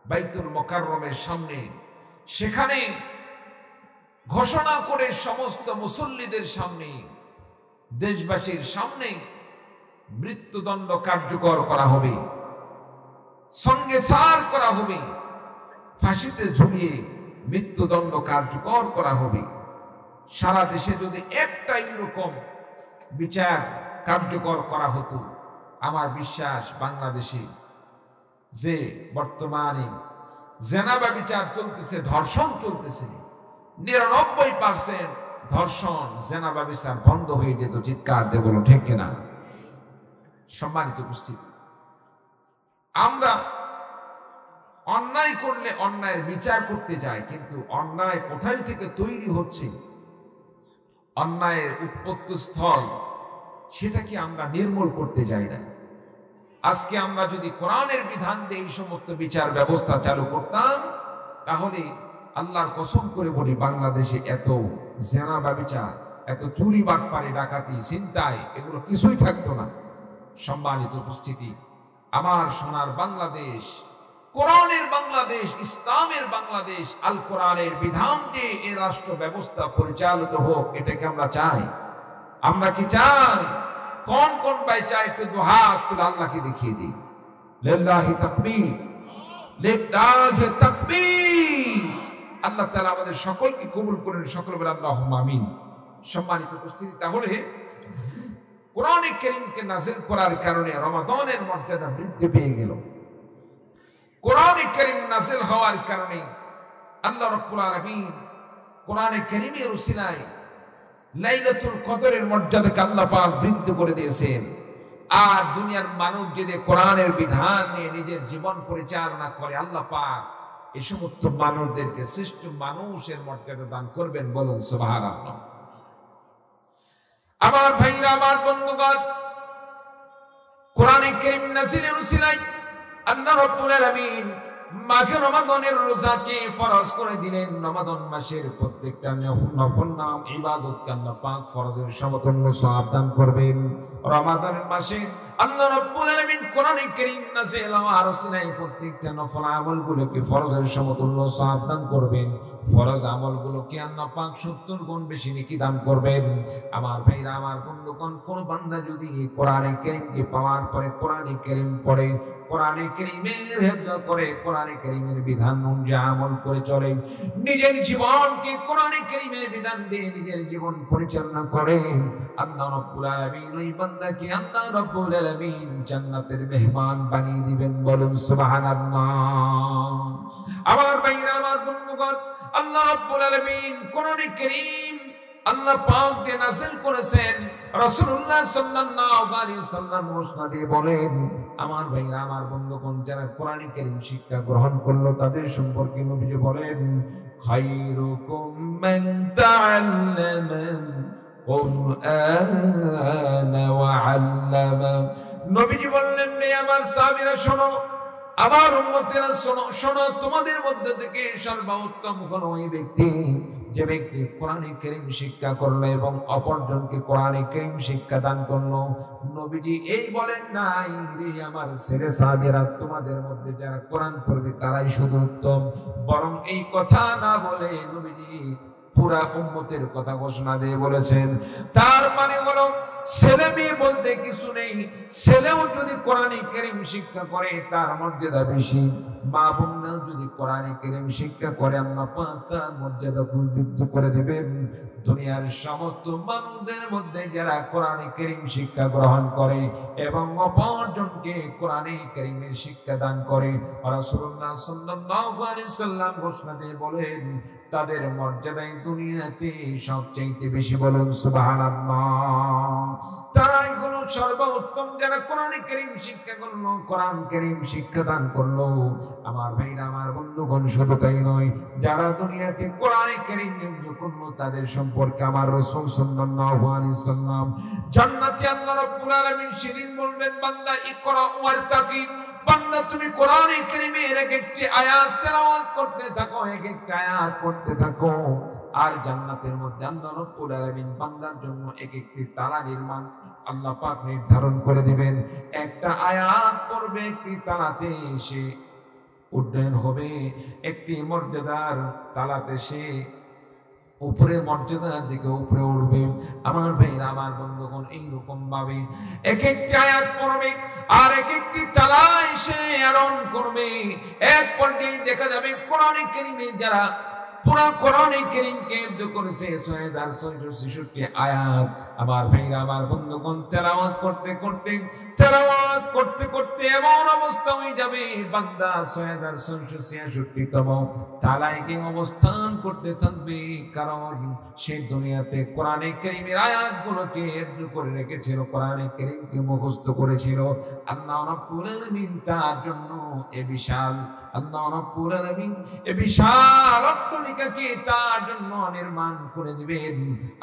বাইতুল মোকাররমের সামনে, সেখানে ঘোষণা করে সমস্ত মুসল্লিদের সামনে, দেশবাসীর সামনে মৃত্যুদণ্ড কার্যকর করা হবে, সঙ্গে সার করা হবে, ফাঁসিতে ঝুলিয়ে মৃত্যুদণ্ড কার্যকর করা হবে। সারা দেশে যদি একটা এরকম বিচার কার্যকর করা হতো, আমার বিশ্বাস বাংলাদেশে যে বর্তমানে জেনা ব্যভিচার চলতেছে, ধর্ষণ চলতেছে, 99% ধর্ষণ জেনা ব্যভিচার বন্ধ হয়ে যেত। চিৎকার দিয়ে বলো ঠিক কিনা? সম্মানিত উপস্থিতি, আমরা অন্যায় করলে অন্যায়ের বিচার করতে যাই, কিন্তু অন্যায় কোথায় থেকে তৈরি হচ্ছে, অন্যায়ের উৎপত্তি স্থল, সেটা কি আমরা নির্মূল করতে যাই না। আজকে আমরা যদি কোরআনের বিধান দিয়ে এই সমস্ত বিচার ব্যবস্থা চালু করতাম, তাহলে আল্লাহর কসম করে বলি বাংলাদেশে এত জেনা ব্যভিচার, এত চুরি বাটপারি, ডাকাতি, ছিনতাই, এগুলো কিছুই থাকতো না। সম্মানিত উপস্থিতি, আমার সোনার বাংলাদেশ, কোরআনের বাংলাদেশ, ইসলামের বাংলাদেশ, আল কোরআনের বিধান দিয়ে এই রাষ্ট্র ব্যবস্থা পরিচালিত হোক, এটাকে আমরা চাই। আমরা কি চাই? কোন কোন ভাই চাই? একটু দুহাত তুলে আল্লাহকে দেখিয়ে দিই। লিল্লাহি তাকবীর, লিল্লাহি তাকবীর। আল্লাহ তাআলা আমাদের সকলকে কবুল করেন, সকল বলে আল্লাহুম্মা আমিন। সম্মানিত উপস্থিতি, তাহলে কোরআনে কারীমকে নাযিল করার কারণে রমাদানের মর্যাদা বৃদ্ধি পেয়ে গেল। কোরআনে কারীম নাযিল হওয়ার কারণে আল্লাহ রাব্বুল আলামিন কোরআনে কারীমের উসিলায় লাইলাতুল কদরের মর্যাদাকে আল্লাহ পাক বৃদ্ধি করে দিয়েছেন। আর দুনিয়ার মানুষ যদি কোরআনের বিধান নিয়ে নিজের জীবন পরিচালনা করে, আল্লাহ পাক এই সমস্ত মানুষদেরকে শ্রেষ্ঠ মানুষের মর্যাদা দান করবেন। বলুন সুবহানাল্লাহ। আমার ভাইরা, আমার বন্ধুগণ, কোরআনে কারীম নাযিলের উসিলায় আল্লাহ রাব্বুল আলামিন মাঘে রমাদানের রোজাকে ফরজ করে দিলেন। রমাদান মাসের প্রত্যেকটা নফল নাম ইবাদতকে আল্লাহ পাক ফরজের সমতুল্য সওয়াব দান করবেন। রমাদানের মাসে আল্লাহ রাব্বুল আলামিন কোরআনে কারীম নাযিল হওয়ার ওসিলায় প্রত্যেকটা নফল আমলগুলোকে ফরজের সমতুল্য সওয়াব দান করবেন। ফরজ আমলগুলোকে আল্লাহ পাক 70 গুণ বেশি নেকি দান করবেন। আমার ভাইরা, আমার বন্ধুগণ, কোন বান্দা যদি কোরআনে কারীমকে পাওয়ার পরে কোরআনে কারীম পড়ে, কোরআনে কারীমের হেফাজত করে, কোরআনে কারীমের বিধান অনুযায়ী আমল করে চলে, নিজের জীবনকে কোরআনে কারীমের বিধান দিয়ে নিজের জীবন পরিচালনা করে, আল্লাহ রাব্বুল আলামিন ওই বান্দাকে আল্লাহ রাব্বুল আলামিন জান্নাতের মেহমান বানিয়ে দিবেন। বলুন সুবহানাল্লাহ। আমার ভাইরা, আমার বন্ধুগণ, আল্লাহ রাব্বুল আলামিন কোরআনে কারীম আল্লাহ পাক দিয়ে নাযিল করেছেন। রাসূলুল্লাহ সাল্লাল্লাহু আলাইহি ওয়াসাল্লাম মুসনাদে বলেন, আমার ভাইরা, আমার বন্ধুগণ, যারা কোরআনে কারীম শিক্ষা গ্রহণ করলো তাদের সম্পর্কে নবীজি বলেন, খায়রুকুম মান তাআল্লামাল কুরআন ওয়া আল্লামা। নবীজি বললেন, নে আমার সাহাবীরা শোনো, আমার উম্মতেরা শোনো, শোনো, তোমাদের মধ্যে থেকে সর্বোত্তম কোন ওই ব্যক্তি যে ব্যক্তি কোরআনে কারীম শিক্ষা করলো এবং অপরজনকে কোরআনে কারীম শিক্ষা দান করলো। নবীজি এই বলেন নাই, রে আমার ছেলে সাহাবীরা, তোমাদের মধ্যে যারা কোরআন পড়বে তারাই শুধু উত্তম, বরং এই কথা না বলে নবীজি পুরা উম্মতের কথা ঘোষণা দিয়ে বলেছেন। তার মানে হলো ছেলে মেয়ে বলতে কিছু নেই, ছেলেও যদি কোরআনে কারীম শিক্ষা করে তার মর্যাদা বেশি, মা বোনরা যদি কোরআনে কারীম শিক্ষা করে আল্লাহ পাক তার মর্যাদা বৃদ্ধি করে দিবেন। দুনিয়ার সমস্ত মানুষদের মধ্যে যারা কোরআনে কারীম শিক্ষা গ্রহণ করে এবং অপরজনকে কোরআনে কারীমের শিক্ষা দান করে, রাসূলুল্লাহ সাল্লাল্লাহু আলাইহি সাল্লাম ঘোষণা দিয়ে বলেন তাদের মর্যাদায় দুনিয়াতে সবচাইতে বেশি। বলুন সুবহানাল্লাহ। তারাই হলো সর্বোত্তম যারা কোরআনে কারীম শিক্ষা করলো, কোরআন কারীম শিক্ষা দান করলো। আমার ভাইরা, আমার বন্ধুগণ, শুধু তাই নয়, যারা দুনিয়াতে কোরআনে কারীম নির্ভর করলো তাদের সম্পর্কে আমার রাসূল সাল্লাল্লাহু আলাইহি সাল্লাম জান্নাতে আল্লাহ রাব্বুল আলামিন সেদিন বলবেন, বান্দা ইকরা ওয়ারতাকি, বান্দা তুমি কোরআনে কারীমের এক একটি আয়াত তেলাওয়াত করতে থাকো, এক একটা আয়াত পড়তে থাকো। আর জান্নাতের মধ্যে আল্লাহ রাব্বুল আলামিন বান্দার জন্য এক একটি তালা নির্মাণ আল্লাহ পাক নির্ধারণ করে দিবেন। একটা আয়াত পড়বে, একটি তালাতে সে উড্ডয়ন হবে, একটি মর্যাদার তালাতে সে উপরে মর্যাদার দিকে উপরে উঠবে। আমার ভাইরা, আমার বন্ধুগণ, এইরকম ভাবে এক একটি আয়াত পড়বে আর এক একটি তালায় সে আরোহণ করবে। এক পর্যায়ে দেখা যাবে কোরআনে কারীমে যারা পুরা কোরআনে কারীমকে করেছে ৬৬৬৬ আয়াত, আমার ভাইরা, আমার বন্ধুগণ, তেলাওয়াত করতে করতে এমন অবস্থা হয়ে যাবে বান্দা ৬৬৬৬তম তালায় গিয়ে অবস্থান করতে থাকবে। কারণ সে দুনিয়াতে কোরআনে কারীমের আয়াতগুলোকে হেফজ করে রেখেছিল, কোরআনে কারীমকে মুখস্থ করেছিল। আল্লাহ রাব্বুল আলামিন তার জন্য এ বিশাল অট্টালিকাকে তার জন্য নির্মাণ করে দিবেন।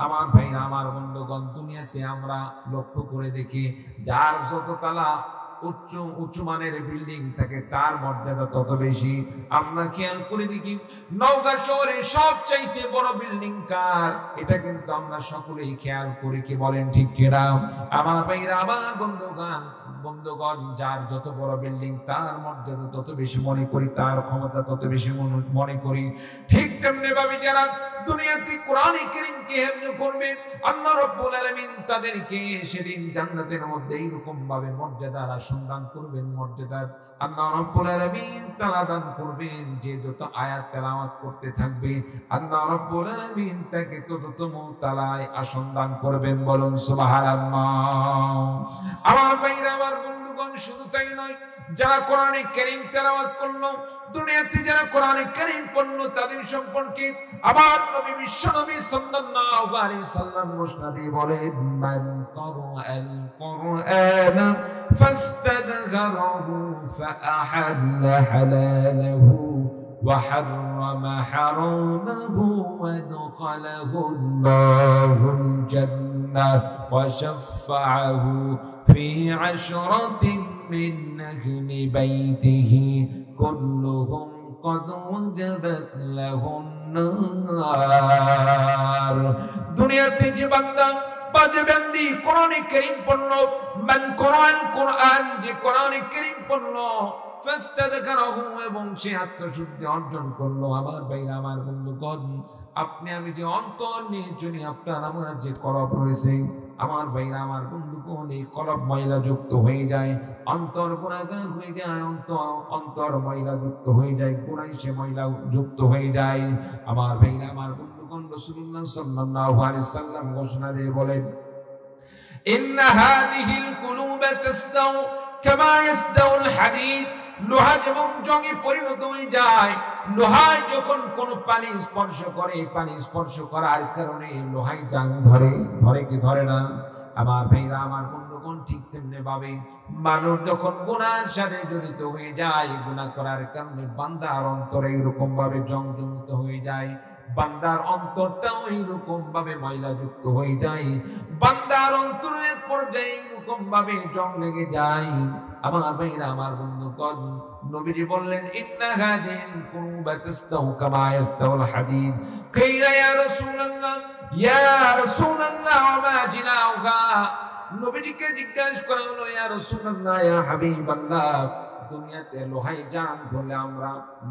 আমার ভাইরা, আমার বন্ধুগণ, দুনিয়াতে আমরা লক্ষ্য করে দেখি যার যত তালা উঁচু মানের বিল্ডিং থাকে তার মর্যাদা তত বেশি। আমরা খেয়াল করে দেখি নওগাঁ শহরে সবচাইতে বড় বিল্ডিং কার, এটা কিন্তু আমরা সকলেই খেয়াল করি, কি বলেন ঠিক কিনা? আমার ভাইরা, আমার বন্ধুগণ, যার যত বড় বিল্ডিং তার মর্যাদা তত বেশি মনে করি, তার ক্ষমতা তত বেশি মনে করি। ঠিক তেমনি ভাবে যারা দুনিয়াতে কোরআনে কারীমকে হেফজ করবে আল্লাহ রাব্বুল আলামিন তাদেরকে সেদিন জান্নাতের মধ্যে এইরকম ভাবে মর্যাদার আসন দান করবেন, মর্যাদার আল্লাহ রাব্বুল আলামিন তাআলা দান করবেন। যে যত আয়াত তেলাওয়াত করতে থাকবে আল্লাহ রাব্বুল আলামিন তাকে তততম তালায় আসন দান করবেন। বলুন সুবহানাল্লাহ। আমার ভাইরা, আমার বন্ধুগণ, শুধু তাই নয়, যারা কোরআনে কারীম তেলাওয়াত করলো, দুনিয়াতে যারা কোরআনে কারীম পড়লো তাদের সম্পর্কে আবার নবী বিশ্বনবী সাল্লাল্লাহু আলাইহি সাল্লাম ঘোষণা দিয়ে বলেন, মান ক্বারাআল কুরআনা ফাস্তাদগারাহু ফাআহাল্লা হালালাহু ওয়া হাররামা হারামাহু ওয়া দাখালাহু আল্লাহুল জান্নাহ ওয়া শাফাআহু ফি আশরাতিন মিন আহলি বাইতিহি কুল্লুহুম قد وجبت لهم النار। দুনিয়াতে যে বান্দা বাজেবান্দি কোরআনে কারীম পড়লো, মান কোরআন যে কোরআনে কারীম পড়লো, ফাস্তাযকারাহু, এবং সে আত্মশুদ্ধি অর্জন করলো। আমার ভাইরা, আমার বন্ধুগণ, আপনি আমি যে অন্তর নিয়ে চলি, আপনার আমার যে কলব রয়েছে, আমার ভাইরা, আমার বন্ধুগণ, এই কলব ময়লা যুক্ত হয়ে যায়, অন্তর গুনাহগার হয়ে যায়, অন্তর ময়লা যুক্ত হয়ে যায়, গুনাহে সে ময়লা যুক্ত হয়ে যায়। আমার ভাইরা, আমার বন্ধুগণ, রাসূলুল্লাহ সাল্লাল্লাহু আলাইহি সাল্লাম ঘোষণা দিয়ে বলেন, ইন্না হাদিহিল কুলুবা তাসদাউ কামা ইয়াসদাউল হাদীদ। লোহা যেমন জঙ্গে পরিণত হয়ে যায়, লোহায় যখন কোন পানি স্পর্শ করে, পানি স্পর্শ করার কারণে লোহায় জাং ধরে কি ধরে না? আমার ভাইরা, আমার বন্ধুগণ, ঠিক তেমনি ভাবে মানুষ যখন গুনাহের সাথে জড়িত হয়ে যায়, গুনাহ করার কারণে বান্দার অন্তরে এরকম ভাবে জংজমিত হয়ে যায়, বান্দার অন্তরটাও এইরকম ভাবে ময়লা যুক্ত হয়ে যায়, বান্দার অন্তরের পর্যায়ে এইরকম ভাবে জং লেগে যায়। আমার ভাইরা, আমার বন্ধুগণ, নবীজি বললেন, ইন্না হাদিন কুলুবা তাসদাউ কামা ইয়াসদাউল হাদীদ। কাইলা ইয়া রাসূলুল্লাহ, ওয়া মা জিনাউহা। নবীজিকে জিজ্ঞাসা করা হলো, ইয়া রাসূলুল্লাহ, ইয়া হাবিবাল্লাহ, দুনিয়াতে লোহায় জান ধরলে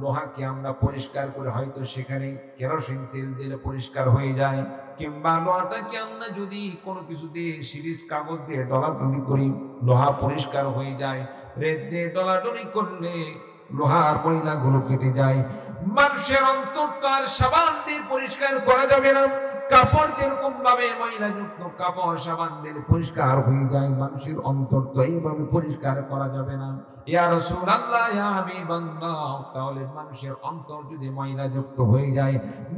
লোহাকে আমরা পরিষ্কার করে, হয়তো সেখানে কেরোসিন তেল দিলে পরিষ্কার হয়ে যায়, কিংবা লোহাটাকে আমরা যদি কোনো কিছু দিয়ে সিরিজ কাগজ দিয়ে ডলাডলি করি, লোহা পরিষ্কার হয়ে যায়। রেত দিয়ে ডলাডলি করলে লোহার ময়লাগুলো কেটে যায়। মানুষের অন্তর তো আর সাবান দিয়ে পরিষ্কার করা যাবে না। কাপড় যেরকম ভাবে ময়লাযুক্ত কাপড় সাবান দিয়ে পরিষ্কার হয়ে যায়, মানুষের অন্তর তো এইভাবে পরিষ্কার করা যাবে না। ইয়া রাসূলুল্লাহ, ইয়া হাবিবাল্লাহ, তাহলে মানুষের অন্তর যদি ময়লাযুক্ত হয়ে যায়,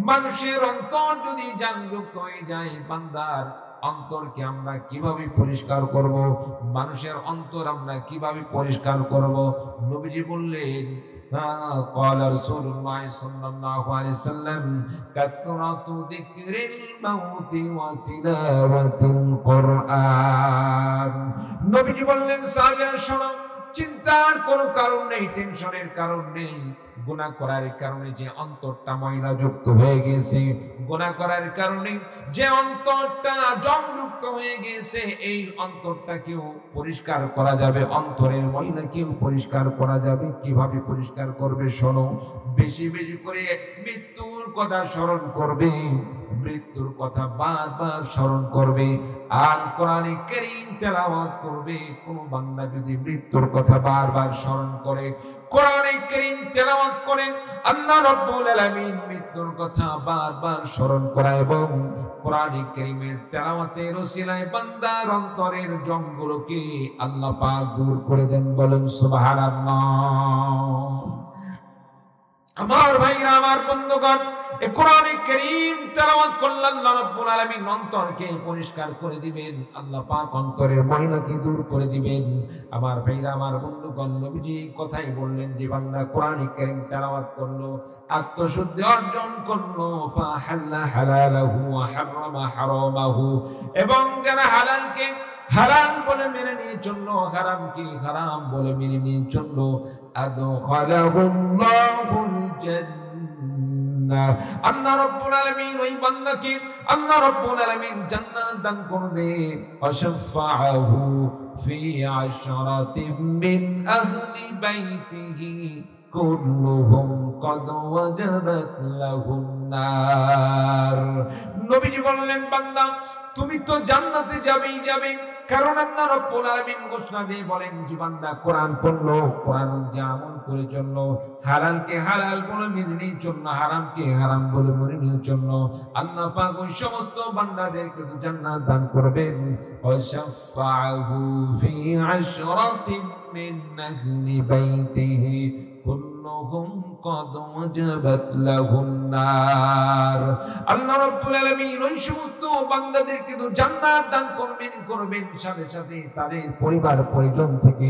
মানুষের অন্তর যদি জানযুক্ত হয়ে যায়, বান্দার অন্তরকে আমরা কিভাবে পরিষ্কার করব? মানুষের অন্তর আমরা কিভাবে পরিষ্কার করব? নবীজি বললেন, قال رسول الله صلى الله عليه وسلم كثرة ذكر الموت وتلاوة القرآن। নবীজি বললেন, সাহাবীরা শোনো, চিন্তার কোনো কারণ নেই, টেনশনের কারণ নেই। গুনাহ করার কারণে যে অন্তরটা ময়লাযুক্ত হয়ে গেছে, গুনাহ করার কারণে যে অন্তরটা জংযুক্ত হয়ে গেছে, এই অন্তরটাকেও পরিষ্কার করা যাবে। অন্তরের ময়লাকেও পরিষ্কার করা যাবে। কিভাবে পরিষ্কার করবে? শোনো, বেশি বেশি করে মৃত্যুর কথা স্মরণ করবে, মৃত্যুর কথা বারবার স্মরণ করবে, আর কোরআনে কারীম তেলাওয়াত করবে। কোন বান্দা যদি মৃত্যুর কথা বারবার স্মরণ করে, কোরআনে কারীম তেলাওয়াত করে, আল্লাহ রাব্বুল আলামিন মৃত্যুর কথা বারবার স্মরণ করা এবং কোরআনে কারীমের তেলাওয়াতের ওসিলায় বান্দার অন্তরের জংগুলোকে আল্লাহ পাক দূর করে দেন। বলেন সুবহানাল্লাহ। আমার ভাইরা, আমার বন্ধুগণ, এই কোরআনে কারীম তেলাওয়াত করলে আল্লাহ রাব্বুল আলামিন অন্তরকে পরিষ্কার করে দিবেন, আল্লাহ পাক অন্তরের ময়লাকে দূর করে দিবেন। আমার ভাইরা, আমার বন্ধুগণ, নবীজি কথাই বললেন যে বান্দা কোরআনে কারীম তেলাওয়াত করলো, আত্মশুদ্ধি অর্জন করলো, ফাহাল্লা হালালাহু ওয়া হারামা হারামাহু, এবং যারা হালালকে হারাম বলে মেনে নিয়ে চললো, হারামকে হারাম বলে মেনে নিয়ে চললো, আদখালাহুল্লাহুল জান্নাহ, আল্লাহ রাব্বুল আলামিন ওই বান্দাকে আল্লাহ রাব্বুল আলামিন জান্নাত দান করবে। ওয়াশাফাআহু ফি আশরাতিন মিন আহলি বাইতিহি কুল্লুহুম ক্বাদ ওয়াজাবাত লাহুন নার। নবীজি বললেন, বান্দা তুমি তো জান্নাতে যাবেই যাবে, কারণ আল্লাহ রাব্বুল আলামিন ঘোষণা দিয়ে বলেন যে বান্দা কোরআন পড়লো, কোরআন যে আমল করে চললো, হালালকে হালাল বলে মেনে নিয়ে চললো, হারামকে হারাম বলে মেনে নিয়ে চললো, আল্লাহ পাক ওই সমস্ত বান্দাদেরকে তো জান্নাত দান করবেন। ওয়াশাফাআহু ফি আশরাতিন মিন আহলি বাইতিহি কুল্লুহুম ক্বাদ ওয়াজাবাত লাহুন নার। আল্লাহ রাব্বুল আলামিন ওই সমস্ত বান্দাদেরকে তো জান্নাত দান করবেন, সাথে সাথে তাদের পরিবার পরিজন থেকে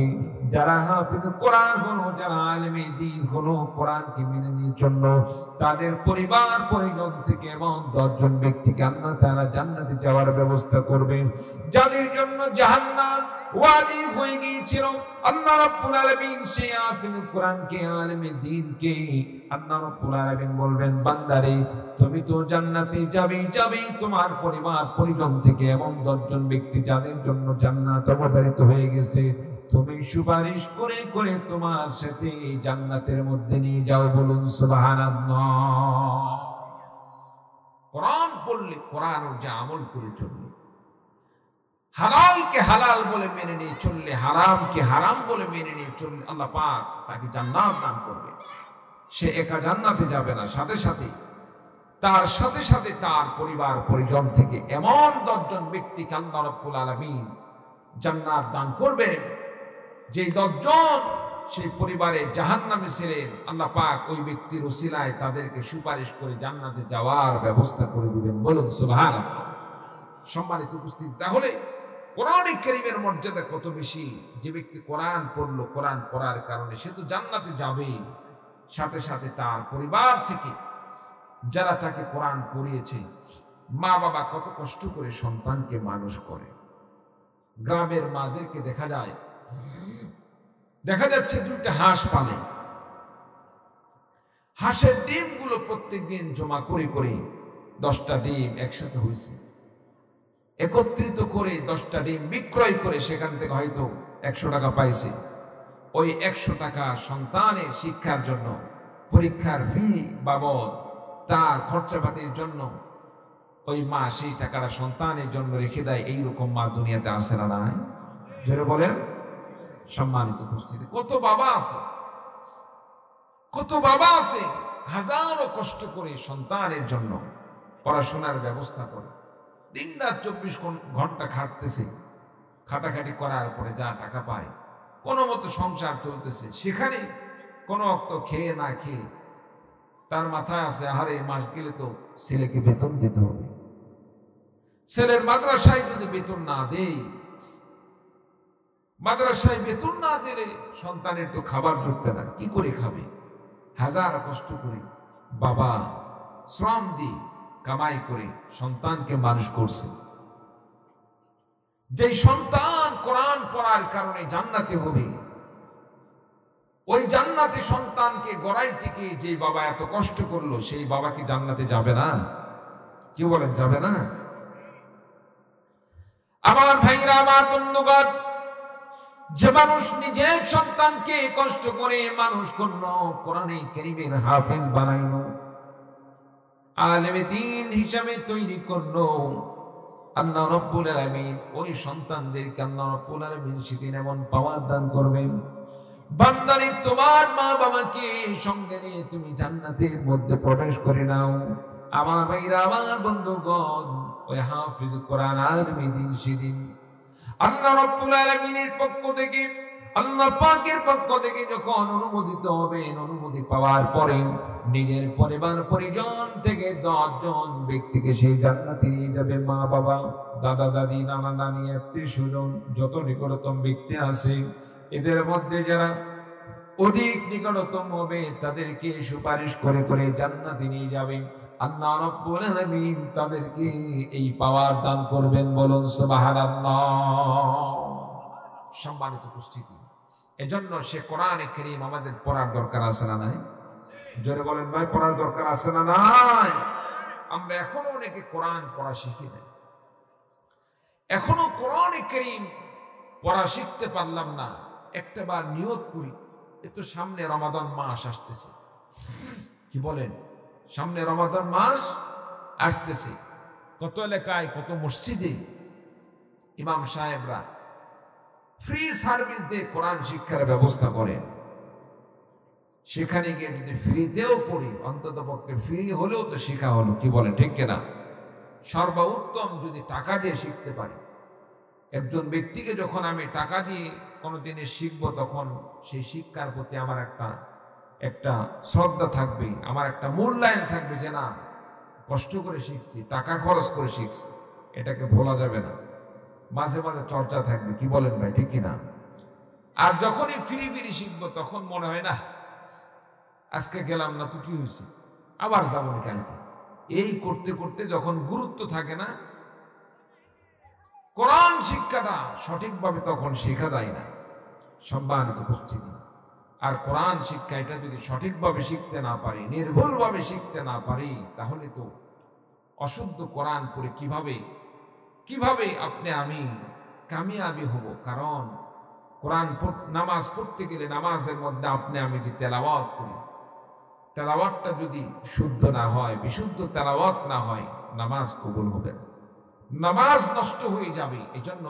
যারা হাফিজ কোরআন হলো, যারা আলেমে দ্বীন হলো, কোরআনকে মেনে নিয়ে চললো, তাদের পরিবার পরিজন থেকে এমন 10 জন ব্যক্তিকে আল্লাহ তাআলা জান্নাতে যাওয়ার ব্যবস্থা করবেন। যাদের জন্য জাহান্নাম ওয়াজিব হয়ে গিয়েছিল, আল্লাহ রাব্বুল আলামিন সেই হাফিজ কোরআনকে, আলেমে দ্বীনকে আল্লাহ রাব্বুল আলামিন বলবেন, বান্দারে তুমি তো জান্নাতে যাবেই, তোমার পরিবার পরিজন থেকে এমন 10 জন ব্যক্তি যাদের জন্য জান্নাত অবধারিত হয়ে গেছে, তুমি সুপারিশ করে করে তোমার সাথে জান্নাতের মধ্যে নিয়ে যাও। বলুন সুবহানাল্লাহ। কোরআন পড়লে, কোরআন যে আমল করে চললে, হালালকে হালাল বলে মেনে নিয়ে চললে, হারামকে হারাম বলে মেনে নিয়ে চললে, আল্লাহ পাক তাকে জান্নাত দান করবে। সে একা জান্নাতে যাবে না, সাথে সাথে তার পরিবার পরিজন থেকে এমন 10 জন ব্যক্তিকে আল্লাহ রাব্বুল আলামিন জান্নাত দান করবেন, যে 10 জন সেই পরিবারে জাহান্নামে ছিলেন, আল্লাহ পাক ওই ব্যক্তির ওসিলায় তাদেরকে সুপারিশ করে জান্নাতে যাওয়ার ব্যবস্থা করে দিবেন। বলুন সুবহানাল্লাহ। সম্মানিত উপস্থিত, তাহলে কোরআনে কারীমের মর্যাদা কত বেশি। যে ব্যক্তি কোরআন পড়লো, কোরআন পড়ার কারণে সে তো জান্নাতে যাবেই, সাথে সাথে তার পরিবার থেকে যারা তাকে কোরআন পড়িয়েছে, মা বাবা কত কষ্ট করে সন্তানকে মানুষ করে। গ্রামের মাদেরকে দেখা যাচ্ছে 2টা হাঁস পালে, হাঁসের ডিমগুলো প্রত্যেকদিন জমা করে করে 10টা ডিম একসাথে হয়েছে, একত্রিত করে 10টা ডিম বিক্রয় করে সেখান থেকে হয়তো 100 টাকা পাইছে। ওই 100 টাকা সন্তানের শিক্ষার জন্য, পরীক্ষার ফি বাবদ, তার খরচাপাতির জন্য ওই মা সেই টাকাটা সন্তানের জন্য রেখে দেয়। এইরকম মা দুনিয়াতে আছে না নাই? জোরে বলেন। সম্মানিত উপস্থিতি, কত বাবা আছে কত বাবা আছে হাজারো কষ্ট করে সন্তানের জন্য পড়াশোনার ব্যবস্থা করে দিন রাত 24 ঘন্টা খাটতেছে, খাটাখাটি করার পরে যা টাকা পায় কোনো মতো সংসার চলতেছে, সেখানে কোনো অক্ত খেয়ে না খেয়ে তার মাথায় আছে আহারে মাস গেলে তো ছেলেকে বেতন দিতে হবে, ছেলের মাদ্রাসায় যদি বেতন না দেই, মাদ্রাসায় বেতন না দিলে সন্তানের তো খাবার জুটবে না, কি করে খাবে? হাজার কষ্ট করে বাবা শ্রম দিয়ে কামাই করে সন্তানকে মানুষ করছে। যে সন্তান কোরআন পড়ার কারণে জান্নাতে হবে, ওই জান্নাতে সন্তানকে গড়াই থেকে যে বাবা এত কষ্ট করলো, সেই বাবা কি জান্নাতে যাবে না? কি বলেন, যাবে না? আমার ভাইরা, আমার বন্ধুগণ, যে মানুষ নিজের সন্তানকে কষ্ট করে মানুষ করলো, কোরআনে কারীমের হাফেজ বানাইলো, আলেমে দ্বীন হিসাবে তৈরি করলো, আল্লাহ রাব্বুল আলামিন ওই সন্তানদেরকে আল্লাহ রাব্বুল আলামিন সেদিন এমন পাওয়ার দান করবেন, বান্দারে তোমার মা বাবাকে সঙ্গে নিয়ে তুমি জান্নাতের মধ্যে প্রবেশ করে নাও। আমার ভাইরা, আমার বন্ধুগণ, ওই হাফেজ কোরআন আলেমে দ্বীন সেদিন আল্লাহ রাব্বুল আলামিনের পক্ষ থেকে, আল্লাহ পাকের পক্ষ থেকে যখন অনুমোদিত হবেন, অনুমতি পাওয়ার পরে নিজের পরিবার পরিজন থেকে 10 জন ব্যক্তিকে সেই জান্নাতে নিয়ে যাবে। মা বাবা, দাদা দাদি, নানা নানি, আত্মীয় স্বজন, যত নিকটতম ব্যক্তি আছে, এদের মধ্যে যারা অধিক নিকটতম হবে তাদেরকে সুপারিশ করে করে জান্নাতে নিয়ে যাবে। আল্লাহ রাব্বুল আলামিন তাদেরকে এই পাওয়ার দান করবেন, বলুন সুবহানাল্লাহ। সম্মানিত উপস্থিতি, এজন্য সে কোরআনে কারীম আমাদের পড়ার দরকার আছে না নাই? জোরে বলেন ভাই, পড়ার দরকার আছে না নাই? আমরা এখনো অনেকে কোরআন পড়া শিখি নাই, এখনো কোরআনে কারীম পড়া শিখতে পারলাম না। একটা বার নিয়ত করি, এতো সামনে রমাদান মাস আসতেছে, কি বলেন, সামনে রমাদান মাস আসতেছে, কত এলাকায় কত মসজিদে ইমাম সাহেবরা ফ্রি সার্ভিস দিয়ে কোরআন শিক্ষার ব্যবস্থা করেন। সেখানে গিয়ে যদি ফ্রিতেও পড়ি, অন্তত পক্ষে ফ্রি হলেও তো শেখা হলো, কি বলেন, ঠিক কিনা? সর্বোত্তম যদি টাকা দিয়ে শিখতে পারি। একজন ব্যক্তিকে যখন আমি টাকা দিয়ে কোনো জিনিস শিখবো, তখন সেই শিক্ষার প্রতি আমার একটা শ্রদ্ধা থাকবে, আমার একটা মূল্যায়ন থাকবে, যে না, কষ্ট করে শিখছি, টাকা খরচ করে শিখছি, এটাকে ভোলা যাবে না, মাঝে মাঝে চর্চা থাকবে, কি বলেন ভাই, ঠিক কিনা? আর যখনই ফিরি ফিরি শিখবো, তখন মনে হয় না আজকে গেলাম না তো কি হয়েছে, আবার যাবো না কালকে। এই করতে করতে যখন গুরুত্ব থাকে না, কোরআন শিক্ষাটা সঠিকভাবে তখন শেখা যায় না। সম্মানিত উপস্থিতি, আর কোরআন শিক্ষা এটা যদি সঠিকভাবে শিখতে না পারি, নির্ভুলভাবে শিখতে না পারি, তাহলে তো অশুদ্ধ কোরআন পড়ে কিভাবে আপনি আমি কামিয়াবি হব? কারণ কোরআন নামাজ পড়তে গেলে নামাজের মধ্যে আপনি আমি যে তেলাওয়াত করি, তেলাওয়াতটা যদি শুদ্ধ না হয়, বিশুদ্ধ তেলাওয়াত না হয়, নামাজ কবুল হবে না, নামাজ নষ্ট হয়ে যাবে। এজন্য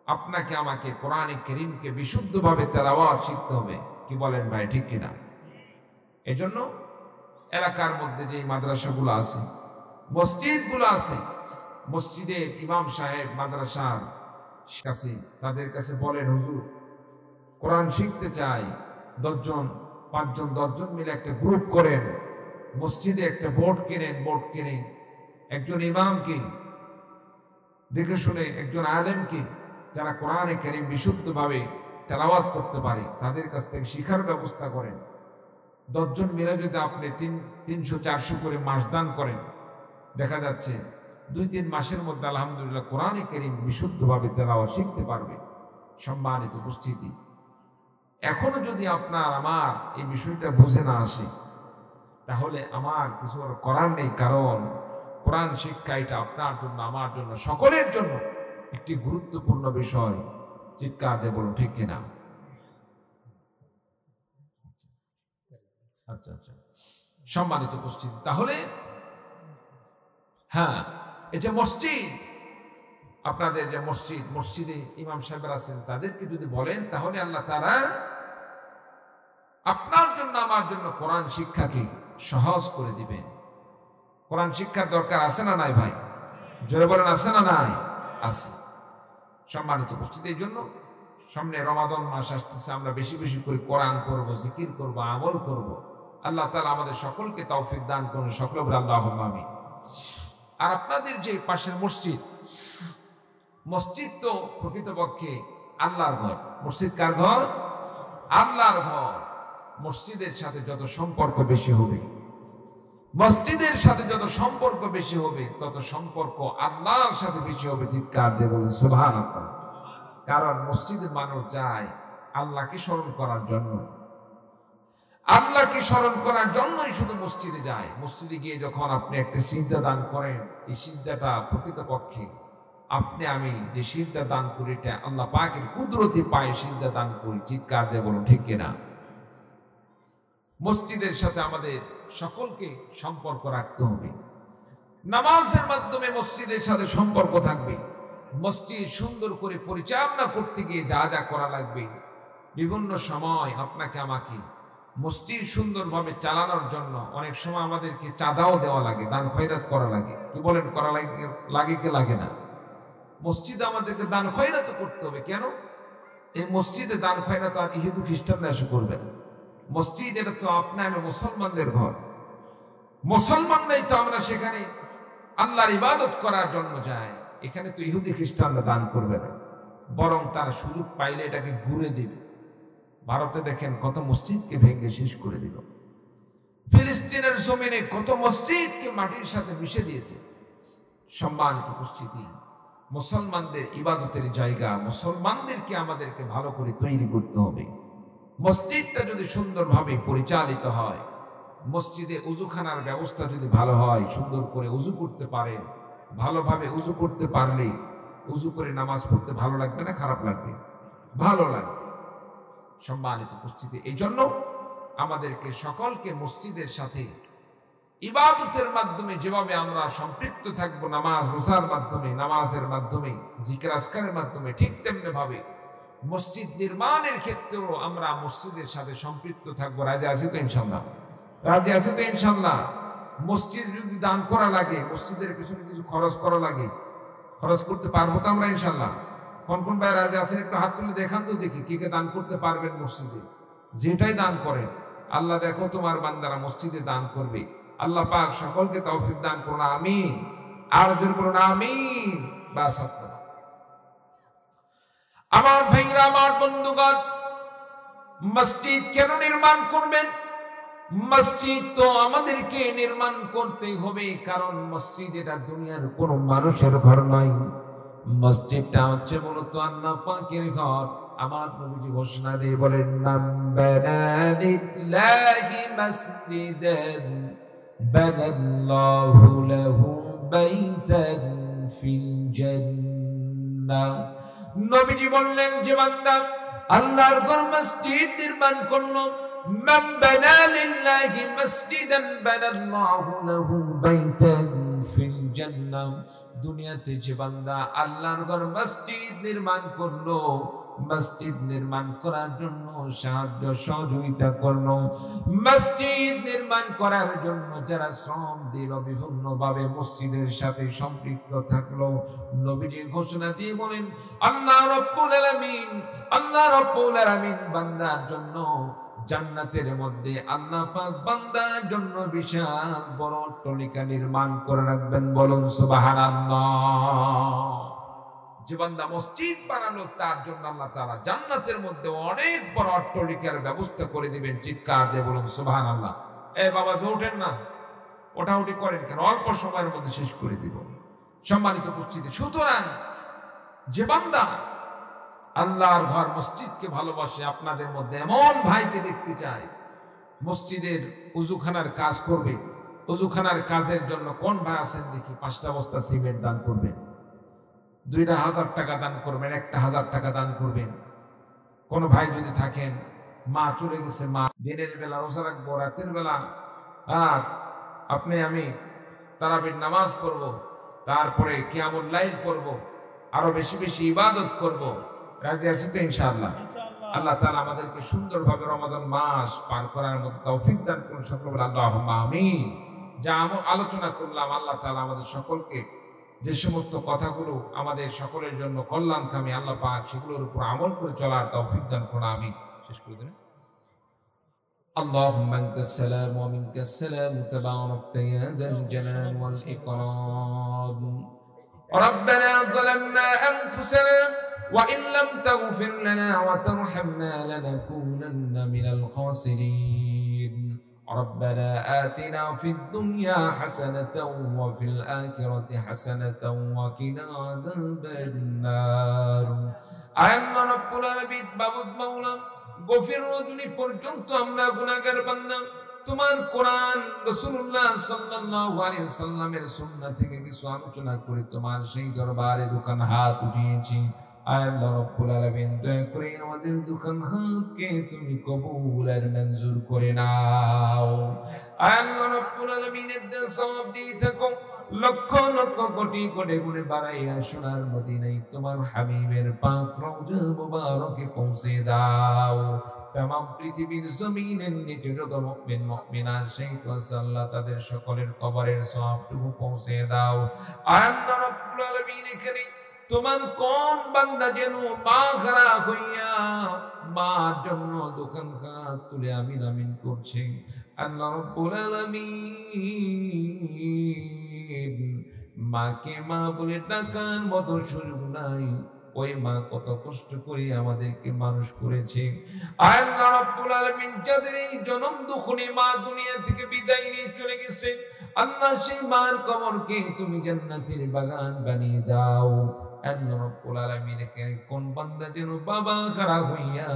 আপনাকে আমাকে কোরআনে কারীমকে বিশুদ্ধভাবে তেলাওয়াত শিখতে হবে, কি বলেন ভাই, ঠিক কিনা? এজন্য এলাকার মধ্যে যে মাদ্রাসাগুলো আছে, মসজিদগুলো আছে, মসজিদের ইমাম সাহেব মাদ্রাসার কাছে, তাদের কাছে বলেন, হুজুর কোরআন শিখতে চাই, 10 জন 5 জন 10 জন মিলে একটা গ্রুপ করেন, মসজিদে একটা বোর্ড কিনেন, বোর্ড কিনে একজন ইমামকে দেখে শুনে, একজন আলেমকে, যারা কোরআনে কারীম বিশুদ্ধভাবে তেলাওয়াত করতে পারে, তাদের কাছ থেকে শিখার ব্যবস্থা করেন। 10 জন মিলে যদি আপনি 300-400 করে মাস দান করেন, দেখা যাচ্ছে 2-3 মাসের মধ্যে আলহামদুলিল্লাহ কোরআনে কারীম বিশুদ্ধভাবে তেলাওয়াত শিখতে পারবে। সম্মানিত উপস্থিতি, এখনো যদি আপনার আমার এই বিষয়টা বুঝে না আসে, তাহলে আমার কিছু করার নেই, কারণ কোরআন শিক্ষা এটা আপনার জন্য, আমার জন্য, সকলের জন্য একটি গুরুত্বপূর্ণ বিষয়। চিৎকার দিয়ে বলুন, ঠিক কিনা? আচ্ছা আচ্ছা, সম্মানিত উপস্থিতি, তাহলে হ্যাঁ, এই যে মসজিদ, আপনাদের যে মসজিদে ইমাম সাহেবরা আছেন, তাদেরকে যদি বলেন, তাহলে আল্লাহ তাআলা আপনার জন্য আমার জন্য কোরআন শিক্ষাকে সহজ করে দিবেন। কোরআন শিক্ষার দরকার আছে না নাই ভাই? জোরে বলেন আছে না নাই? আছে। সম্মানিত উপস্থিতি, এই জন্য সামনে রমাদান মাস আসতেছে, আমরা বেশি বেশি করে কোরআন পড়ব, জিকির করব, আমল করব। আল্লাহ তাআলা আমাদের সকলকে তৌফিক দান করুন, সকলে বলে আল্লাহুম্মা আমিন। আর আপনাদের যে পাশের মসজিদ, মসজিদ তো প্রকৃতপক্ষে আল্লাহর ঘর। মসজিদ কার ঘর? আল্লাহর ঘর। মসজিদের সাথে যত সম্পর্ক বেশি হবে, মসজিদের সাথে যত সম্পর্ক বেশি হবে, তত সম্পর্ক আল্লাহর সাথে বেশি হবে। চিৎকার দিয়ে বলুন সুবহানাল্লাহ। কারণ মসজিদে মানুষ যায় আল্লাহকে স্মরণ করার জন্য, আল্লাহকে স্মরণ করার জন্যই শুধু মসজিদে যায়। মসজিদে গিয়ে যখন আপনি একটা সিজদা দান করেন, এই সিজদাটা প্রকৃতপক্ষে আপনি আমি যে সিজদা দান করি, এটা আল্লাহ পাকের কুদরতি পায়ে সিজদা দান করি। চিৎকার দিয়ে বলুন ঠিক কিনা? মসজিদের সাথে আমাদের সকলকে সম্পর্ক রাখতে হবে। নামাজের মাধ্যমে মসজিদের সাথে সম্পর্ক থাকবে। মসজিদ সুন্দর করে পরিচালনা করতে গিয়ে যা যা করা লাগবে, বিভিন্ন সময় আপনাকে আমাকে মসজিদ সুন্দরভাবে চালানোর জন্য অনেক সময় আমাদেরকে চাঁদাও দেওয়া লাগে, দান খয়রাত করা লাগে। কি বলেন, করা লাগে কি লাগে না? মসজিদে আমাদেরকে দান খয়রাত করতে হবে। কেন? এই মসজিদে দান খয়রাত আর ইহুদু খ্রিস্টানরা এসে করবে না। মসজিদ এটা তো আপনার আমি মুসলমানদের ঘর। মুসলমানরাই তো আমরা সেখানে আল্লাহর ইবাদত করার জন্য যাই। এখানে তো ইহুদি খ্রিস্টানরা দান করবে না, বরং তারা সুযোগ পাইলে এটাকে ঘুরে দিবে। ভারতে দেখেন কত মসজিদকে ভেঙে শেষ করে দিল। ফিলিস্তিনের জমিনে কত মসজিদকে মাটির সাথে মিশে দিয়েছে। সম্মানিত উপস্থিতি, মুসলমানদের ইবাদতের জায়গা, মুসলমানদেরকে আমাদেরকে ভালো করে তৈরি করতে হবে। মসজিদটা যদি সুন্দরভাবে পরিচালিত হয়, মসজিদে উজুখানার ব্যবস্থা যদি ভালো হয়, সুন্দর করে উজু করতে পারে, ভালোভাবে উজু করতে পারলে উজু করে নামাজ পড়তে ভালো লাগবে না খারাপ লাগবে? ভালো লাগবে। সম্মানিত উপস্থিতি, এই জন্য আমাদেরকে সকলকে মসজিদের সাথে ইবাদতের মাধ্যমে যেভাবে আমরা সম্পৃক্ত থাকবো, নামাজ রোজার মাধ্যমে, নামাজের মাধ্যমে, জিকির আজকারের মাধ্যমে, ঠিক তেমনি ভাবে মসজিদ নির্মাণের ক্ষেত্রেও আমরা মসজিদের সাথে সম্পৃক্ত থাকবো। রাজি আছি তো ইনশাল্লাহ? রাজি আছি তো ইনশাল্লাহ? মসজিদ যদি দান করা লাগে, মসজিদের পিছনে কিছু খরচ করা লাগে, খরচ করতে পারবো তো আমরা ইনশাল্লাহ? কোন কোন ভাই রাজি আছেন? একটু হাত তুলে দেখান তো দেখি কে কে দান করতে পারবেন মসজিদে। যেটাই দান করেন, আল্লাহ দেখো তোমার বান্দারা মসজিদে দান করবে। আল্লাহ পাক সকলকে তৌফিক দান করুন, আমিন। আর জোর করুন আমিন। বাস। আমার ভাইরা, আমার বন্ধুগণ, মসজিদ কেন নির্মাণ করবেন? মসজিদ তো আমাদেরকে নির্মাণ করতেই হবে, কারণ মসজিদ এটা দুনিয়ার কোন মানুষের ঘর নয়। মসজিদটা হচ্ছে মূলত আল্লাহ পাকের ঘর। আমার নবীজি ঘোষণা দিয়ে বলেন, মান বানা লিল্লাহি মাসজিদান বানাল্লাহু লাহু বাইতান ফিল জান্নাহ। নবীজি বললেন, যে বান্দা আল্লাহর ঘর মসজিদ নির্মাণ করলো, মান বানা লিল্লাহি মাসজিদান বানাল্লাহু লাহু বাইতান ফিল জান্নাহ। দুনিয়াতে যে বান্দা আল্লাহর ঘর মসজিদ নির্মাণ করলো, মসজিদ নির্মাণ করার জন্য সাহায্য সহযোগিতা করলো, মসজিদ নির্মাণ করার জন্য যারা শ্রম দিল, বিভিন্ন ভাবে মসজিদের সাথে সম্পৃক্ত থাকলো, নবীজি ঘোষণা দিয়ে বলেন, আল্লাহ রাব্বুল আলামিন, আল্লাহ রাব্বুল আলামিন বান্দার জন্য জান্নাতের মধ্যে আল্লাহ পাক বান্দার জন্য বিশাল বড় অট্টালিকা নির্মাণ করে রাখবেন। বলুন সুবহানাল্লাহ। যে বান্দা মসজিদ বানালো, তার জন্য আল্লাহ তাআলা জান্নাতের মধ্যে অনেক বড় অট্টালিকার ব্যবস্থা করে দিবেন। চিৎকার দিয়ে বলুন সুবহানাল্লাহ। এ বাবা, যে ওঠেন না, ওঠাউঠি করেন কেন? অল্প সময়ের মধ্যে শেষ করে দিব। সম্মানিত উপস্থিতি, সুতরাং যে বান্দা আল্লাহর ঘর মসজিদকে ভালোবাসে, আপনাদের মধ্যে এমন ভাইকে দেখতে চায় মসজিদের উজুখানার কাজ করবে, উজুখানার কাজের জন্য কোন ভাই আছেন দেখি 5টা বস্তা সিমেন্ট দান করবেন, 2,000 টাকা দান করবেন, 1,000 টাকা দান করবেন। কোন ভাই যদি থাকেন, মা চলে গেছে, মা দিনের বেলা রোজা রাখবো, রাতের বেলা আর আপনি আমি তারাবির নামাজ পড়বো, তারপরে কিয়ামুল লাইল পড়বো, আরো বেশি বেশি ইবাদত করব। রাজি আছি তো ইনশাআল্লাহ? আল্লাহ তাআলা আমাদেরকে সুন্দরভাবে রমাদান মাস পার করার মতো তৌফিক দান করুন। সকলে বলে আল্লাহুম্মা আমিন। যা আলোচনা করলাম আল্লাহ তাআলা আমাদের সকলকে যে সমস্ত কথাগুলো আমাদের সকলের জন্য কল্যাণকামী আল্লাহ পাক সেগুলোর উপর আমল করে চলার তৌফিক দান করুন। আমিন। শেষ করে দেন। اللهم انت السلام ومنك السلام تباركت يا ذا الجلال والإكرام. ربنا ظلمنا أنفسنا وإن لم تغفر لنا وترحمنا لنكونن من الخاسرين. ربنا آتنا في الدنيا حسنة وفي الآخرة حسنة وقنا عذاب النار. আল্লাহ রাব্বুল আলামিন মাবুদ মাওলা গফির রজনী পর্যন্ত আমরা গুনাহগার বান্দা, তোমার কোরআন রাসূলুল্লাহ সাল্লাল্লাহু আলাইহি ওয়াসাল্লামের সুন্নাহ থেকে কিছু আলোচনা করে তোমার সেই দরবারে দুখান হাত উঠিয়েছি। আল্লাহ রাব্বুল আলামিন দয়া করে আমাদের দুখান হাতকে তুমি কবুল আর মঞ্জুর করে নাও। আল্লাহ রাব্বুল আলামিনের দেন সওয়াব দিয়ে থাকো, লক্ষ লক্ষ কোটি কোটি গুণে বাড়াইয়া সোনার মদিনায় তোমার হাবিবের পাক রওজা মুবারকে পৌঁছে দাও। তামাম পৃথিবীর জমিনের নিচে যত মুমিন মুমিনাত সেই আল্লাহ তাদের সকলের কবরের সওয়াবটুকু পৌঁছে দাও। আল্লাহ রাব্বুল আলামিন এখানে তোমার কোন বান্দা যেন মা খারাপ হইয়া মার জন্য দোকান হাত তুলে আমিন আমিন করছে। আল্লাহ রাব্বুল আলামিন মাকে মা বলে ডাকার মতো সুযোগ নাই। ওই মা কত কষ্ট করে আমাদেরকে মানুষ করেছে। আল্লাহ রাব্বুল আলামিন যাদের এই জনম দুঃখী মা দুনিয়া থেকে বিদায় নিয়ে চলে গেছে, আল্লাহ সেই মার কবরকে তুমি জান্নাতের বাগান বানিয়ে দাও। আল্লাহ রাব্বুল আলামিন কোন বান্দা যেন বাবা খারাপ হইয়া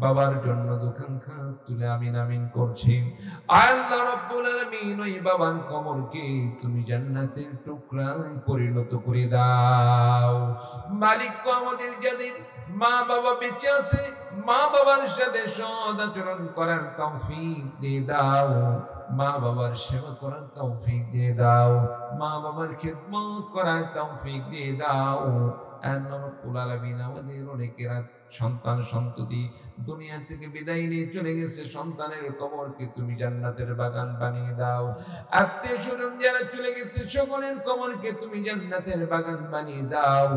বাবার জন্য দোকান খাত তুলে আমিন আমিন করছে। আল্লাহ রাব্বুল আলামিন ওই বাবার কবরকে তুমি জান্নাতের টুকরায় পরিণত করে দাও। মালিক আমাদের যাদের মা বাবা বেঁচে আছে, মা বাবার সাথে সৎ আচরণ করার তৌফিক দিয়ে দাও। মা বাবার সেবা করার তৌফিক দিয়ে দাও। মা বাবার খিদমত করার তৌফিক দিয়ে দাও। আল্লাহ রাব্বুল আলামিন আমাদের অনেকেরা সন্তান সন্ততি দুনিয়া থেকে বিদায় নিয়ে চলে গেছে, সন্তানের কবরকে তুমি জান্নাতের বাগান বানিয়ে দাও। আত্মীয় স্বজন যারা চলে গেছে সকলের কবরকে তুমি জান্নাতের বাগান বানিয়ে দাও।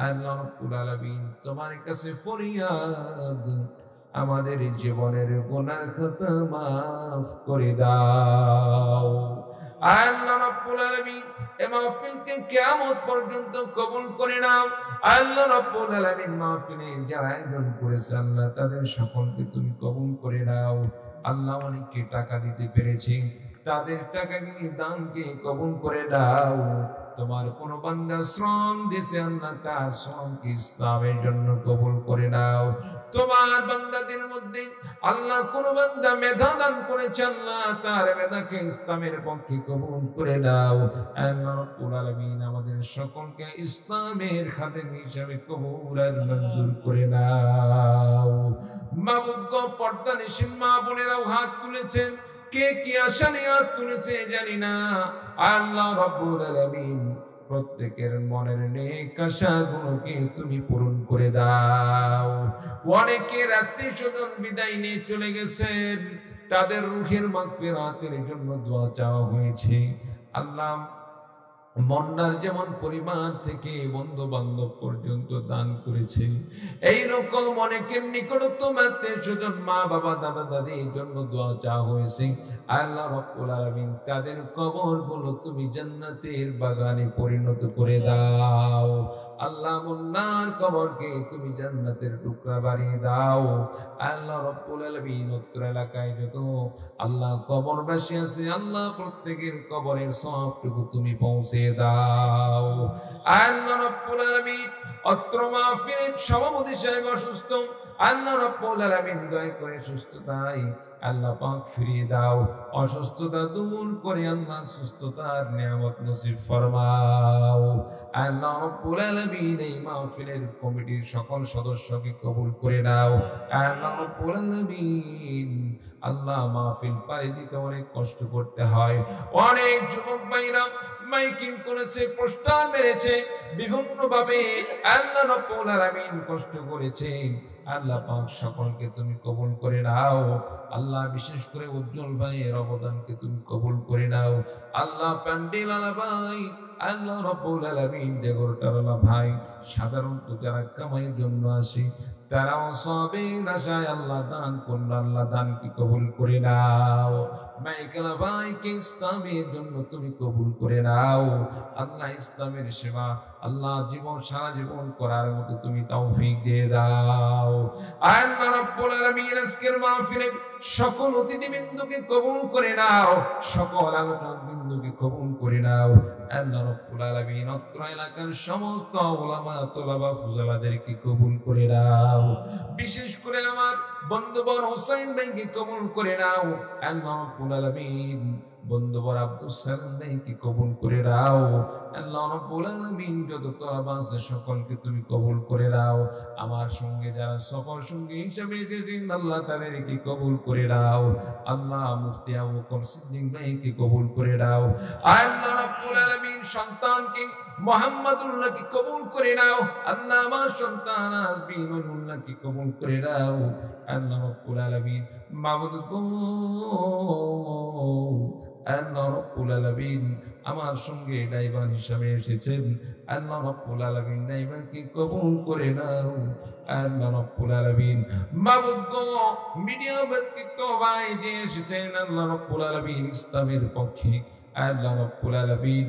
আল্লাহ রাব্বুল আলামিন তোমার কাছে ফরিয়াদ, আমাদের জীবনের গুনাহ খাতা মাফ করে দাও। আল্লাহ রাব্বুল আলামিন এই মাহফিলকে কিয়ামত পর্যন্ত কবুল করে নাও। আল্লাহ রাব্বুল আলামিন মাহফিলে যারা আয়োজন করেছে আল্লাহ তাদের সকলকে তুমি কবুল করে নাও। আল্লাহ অনেককে টাকা দিতে পেরেছে, তাদের টাকা নিয়ে দানকে কবুল করে দাও। তোমার কোন বান্দা শ্রম দিয়েছে আল্লাহ তার শ্রমকে ইসলামের জন্য কবুল করে নাও। তোমার বান্দাদের মধ্যে আল্লাহ কোন বান্দা মেধা দান করেছে আল্লাহ তার মেধাকে ইসলামের পক্ষে কবুল করে নাও। আল্লাহ রাব্বুল আলামিন আমাদের সকলকে ইসলামের খাদেম হিসেবে কবুল আর মঞ্জুর করে নাও। মাবুদ গো পর্দা নিশিন মা বোনেরাও হাত তুলেছেন, কে কি আশা নিয়ে হাত তুলেছে জানি না। আল্লাহ রাব্বুল আলামিন প্রত্যেকের মনের নেক আশাগুলোকে তুমি পূরণ করে দাও। অনেকের আত্মীয় স্বজন বিদায় নিয়ে চলে গেছেন, তাদের রূহের মাগফিরাতের জন্য দোয়া চাওয়া হয়েছে। আল্লাহ মন্নার যেমন পরিবার থেকে বন্ধু বান্ধব পর্যন্ত দান করেছে, এইরকম অনেকের নিকটতম আত্মীয় স্বজন মা বাবা দাদা দাদির জন্য দোয়া চাওয়া হয়েছে। আল্লাহ রাব্বুল আলামিন তাদের কবরগুলো তুমি জান্নাতের বাগানে পরিণত করে দাও। আল্লাহ মুন্নার কবরকে তুমি জান্নাতের টুকরা বানিয়ে দাও। আল্লাহ রাব্বুল আলামিন উত্তর এলাকায় যত আল্লাহ কবরবাসী আছে আল্লাহ প্রত্যেকের কবরের সবটুকু তুমি পৌঁছে দাও। আল্লাহ রাব্বুল আলামিন অত্র মাহফিলের সভাপতি সাহেব অসুস্থ, আল্লাহ রাব্বুল আলামিন দয়া করে সুস্থতায় আল্লাহ পাক ফিরিয়ে দাও। অসুস্থতা দূর করে আল্লাহ সুস্থতার নিয়ামত নসিব ফরমাও। আল্লাহ রাব্বুল আলামিন এই মাহফিলের কমিটির সকল সদস্যকে কবুল করে নাও। আল্লাহ রাব্বুল আলামিন আল্লাহ মাহফিল পাড়ি দিতে অনেক কষ্ট করতে হয়, অনেক যুবক ভাইরা মাইকিং করেছে, পোস্টার মেরেছে, বিভিন্ন ভাবে আল্লাহ রাব্বুল আলামিন কষ্ট করেছে। আল্লাহ পাক সকলকে তুমি কবুল করে নাও। আল্লাহ বিশেষ করে উজ্জ্বল ভাইয়ের অবদানকে তুমি কবুল করে নাও। আল্লাহ প্যান্ডেল আলা ভাই, আল্লাহ রাব্বুল আলামিন দেগরটারলা ভাই, সাধারণত যারা কামাইয়ের জন্য আসে তারাও সবের আশায় আল্লাহ দান করল, আল্লাহ দানকে কবুল করে নাও। মাইকেলা ভাইকে ইসলামের জন্য তুমি কবুল করে নাও। আল্লাহ ইসলামের সেবা আল্লাহ জীবন সারা জীবন করার মতো তুমি তৌফিক দিয়ে দাও। আল্লাহ রাব্বুল আলামিন আজকের মাহফিলে সকল অতিথিবৃন্দকে কবুল করে নাও, সকল আলোচক বিন্দুকে কবুল করে নাও। আল্লাহ রাব্বুল আলামিন অত্র এলাকার সমস্ত উলামা তোলাবা ফুজালাদেরকে কবুল করে নাও। বিশেষ করে আমার বন্ধুবর হোসেন ভাইকে কবুল করে নাও। আল্লাহ রাব্বুল আলামিন বন্ধুবর আব্দুল সালাম ভাইকে কবুল করে নাও। আল্লাহ রাব্বুল আলামিন যত তোলাবা আছে সকলকে তুমি কবুল করে নাও। আমার সঙ্গে যারা সকল সঙ্গে হিসাবে এসেছেন আল্লাহ তাদেরকে কবুল করে নাও। আল্লাহ মুফতি আবু বকর সিদ্দিক ভাইকে কবুল করে নাও। আল্লাহ রাব্বুল আলামিন সন্তানকে মুহাম্মদুল্লাহকে কবুল করে নাও। আল্লাহ আমার সন্তান আসবিনুল্লাহকে কবুল করে নাও। আল্লাহ রাব্বুল আলামিন মাবুদ গো, আল্লাহ রাব্বুল আলামিন আমার সঙ্গে ড্রাইভার হিসাবে এসেছেন, আল্লাহ রাব্বুল আলামিন ড্রাইভারকে কবুল করে নাও। আল্লাহ রাব্বুল আলামিন মাবুদ গো, মিডিয়া ব্যক্তিত্ব ভাই যে এসেছেন আল্লাহ রাব্বুল আলামিন ইসলামের পক্ষে, আল্লাহ রাব্বুল আলামিন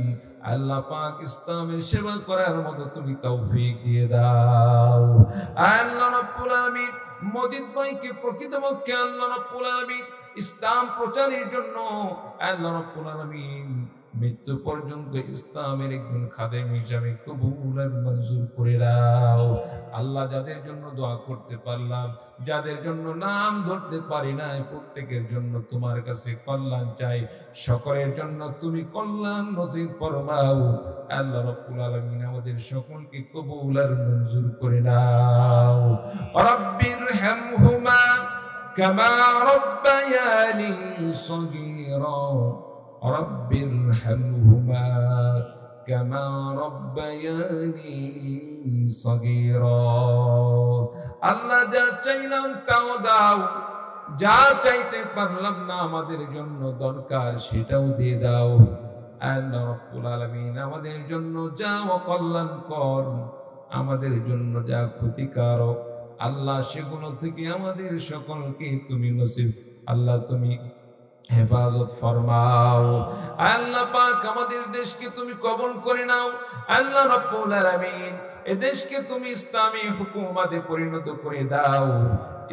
আল্লাহ পাক ইসলামের সেবা করার মতো তুমি তৌফিক দিয়ে দাও। আল্লাহ রাব্বুল আলামিন মজিদ ভাইকে প্রকৃতপক্ষে আল্লাহ রাব্বুল আলামিন ইসলাম প্রচারের জন্য আল্লাহ রাব্বুল আলামিন মৃত্যু পর্যন্ত ইসলামের একজন খাদেম হিসাবে কবুল আর মঞ্জুর করে দাও। আল্লাহ যাদের জন্য দোয়া করতে পারলাম, যাদের জন্য নাম ধরতে পারি না, প্রত্যেকের জন্য তোমার কাছে কল্যাণ চাই। সকলের জন্য তুমি কল্যাণ নসিব ফরমাও। আল্লাহ রাব্বুল আলামিন আমাদের সকলকে কবুল আর মঞ্জুর করে দাও। রাব্বির হামহুমা কামা রাব্বায়ানি সগীরা, রাব্বির হামহুমা কামা রাব্বায়ানি সগীরা। আল্লাহ যা চাইলাম তাও দাও, যা চাইতে পারলাম না আমাদের জন্য দরকার সেটাও দিয়ে দাও। আল্লাহ রাব্বুল আলামিন আমাদের জন্য যা অকল্যাণকর, আমাদের জন্য যা ক্ষতিকারক আল্লাহ সেগুলো থেকে আমাদের সকলকে তুমি নসিব আল্লাহ তুমি হেফাজত ফরমাও। আল্লাহ পাক আমাদের দেশকে তুমি কবুল করে নাও। আল্লাহ রাব্বুল আলামিন এই দেশকে তুমি ইসলামী হুকুমতে পরিণত করে দাও,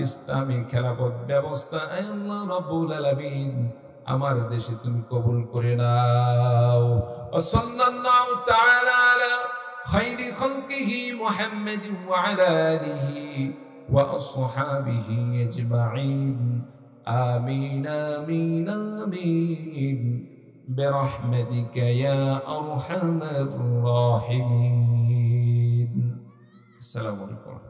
ইসলামী খেলাফত ব্যবস্থা আল্লাহ রাব্বুল আলামিন আমার দেশে তুমি কবুল করে নাও। সাল্লাল্লাহু তাআলা আলা খায়রি খালকিহি মুহাম্মাদিন ওয়া আলা আলিহি ওয়া আসহাবিহি আজমাইন। آمين آمين آمين برحمتك يا أرحم الراحمين. السلام عليكم.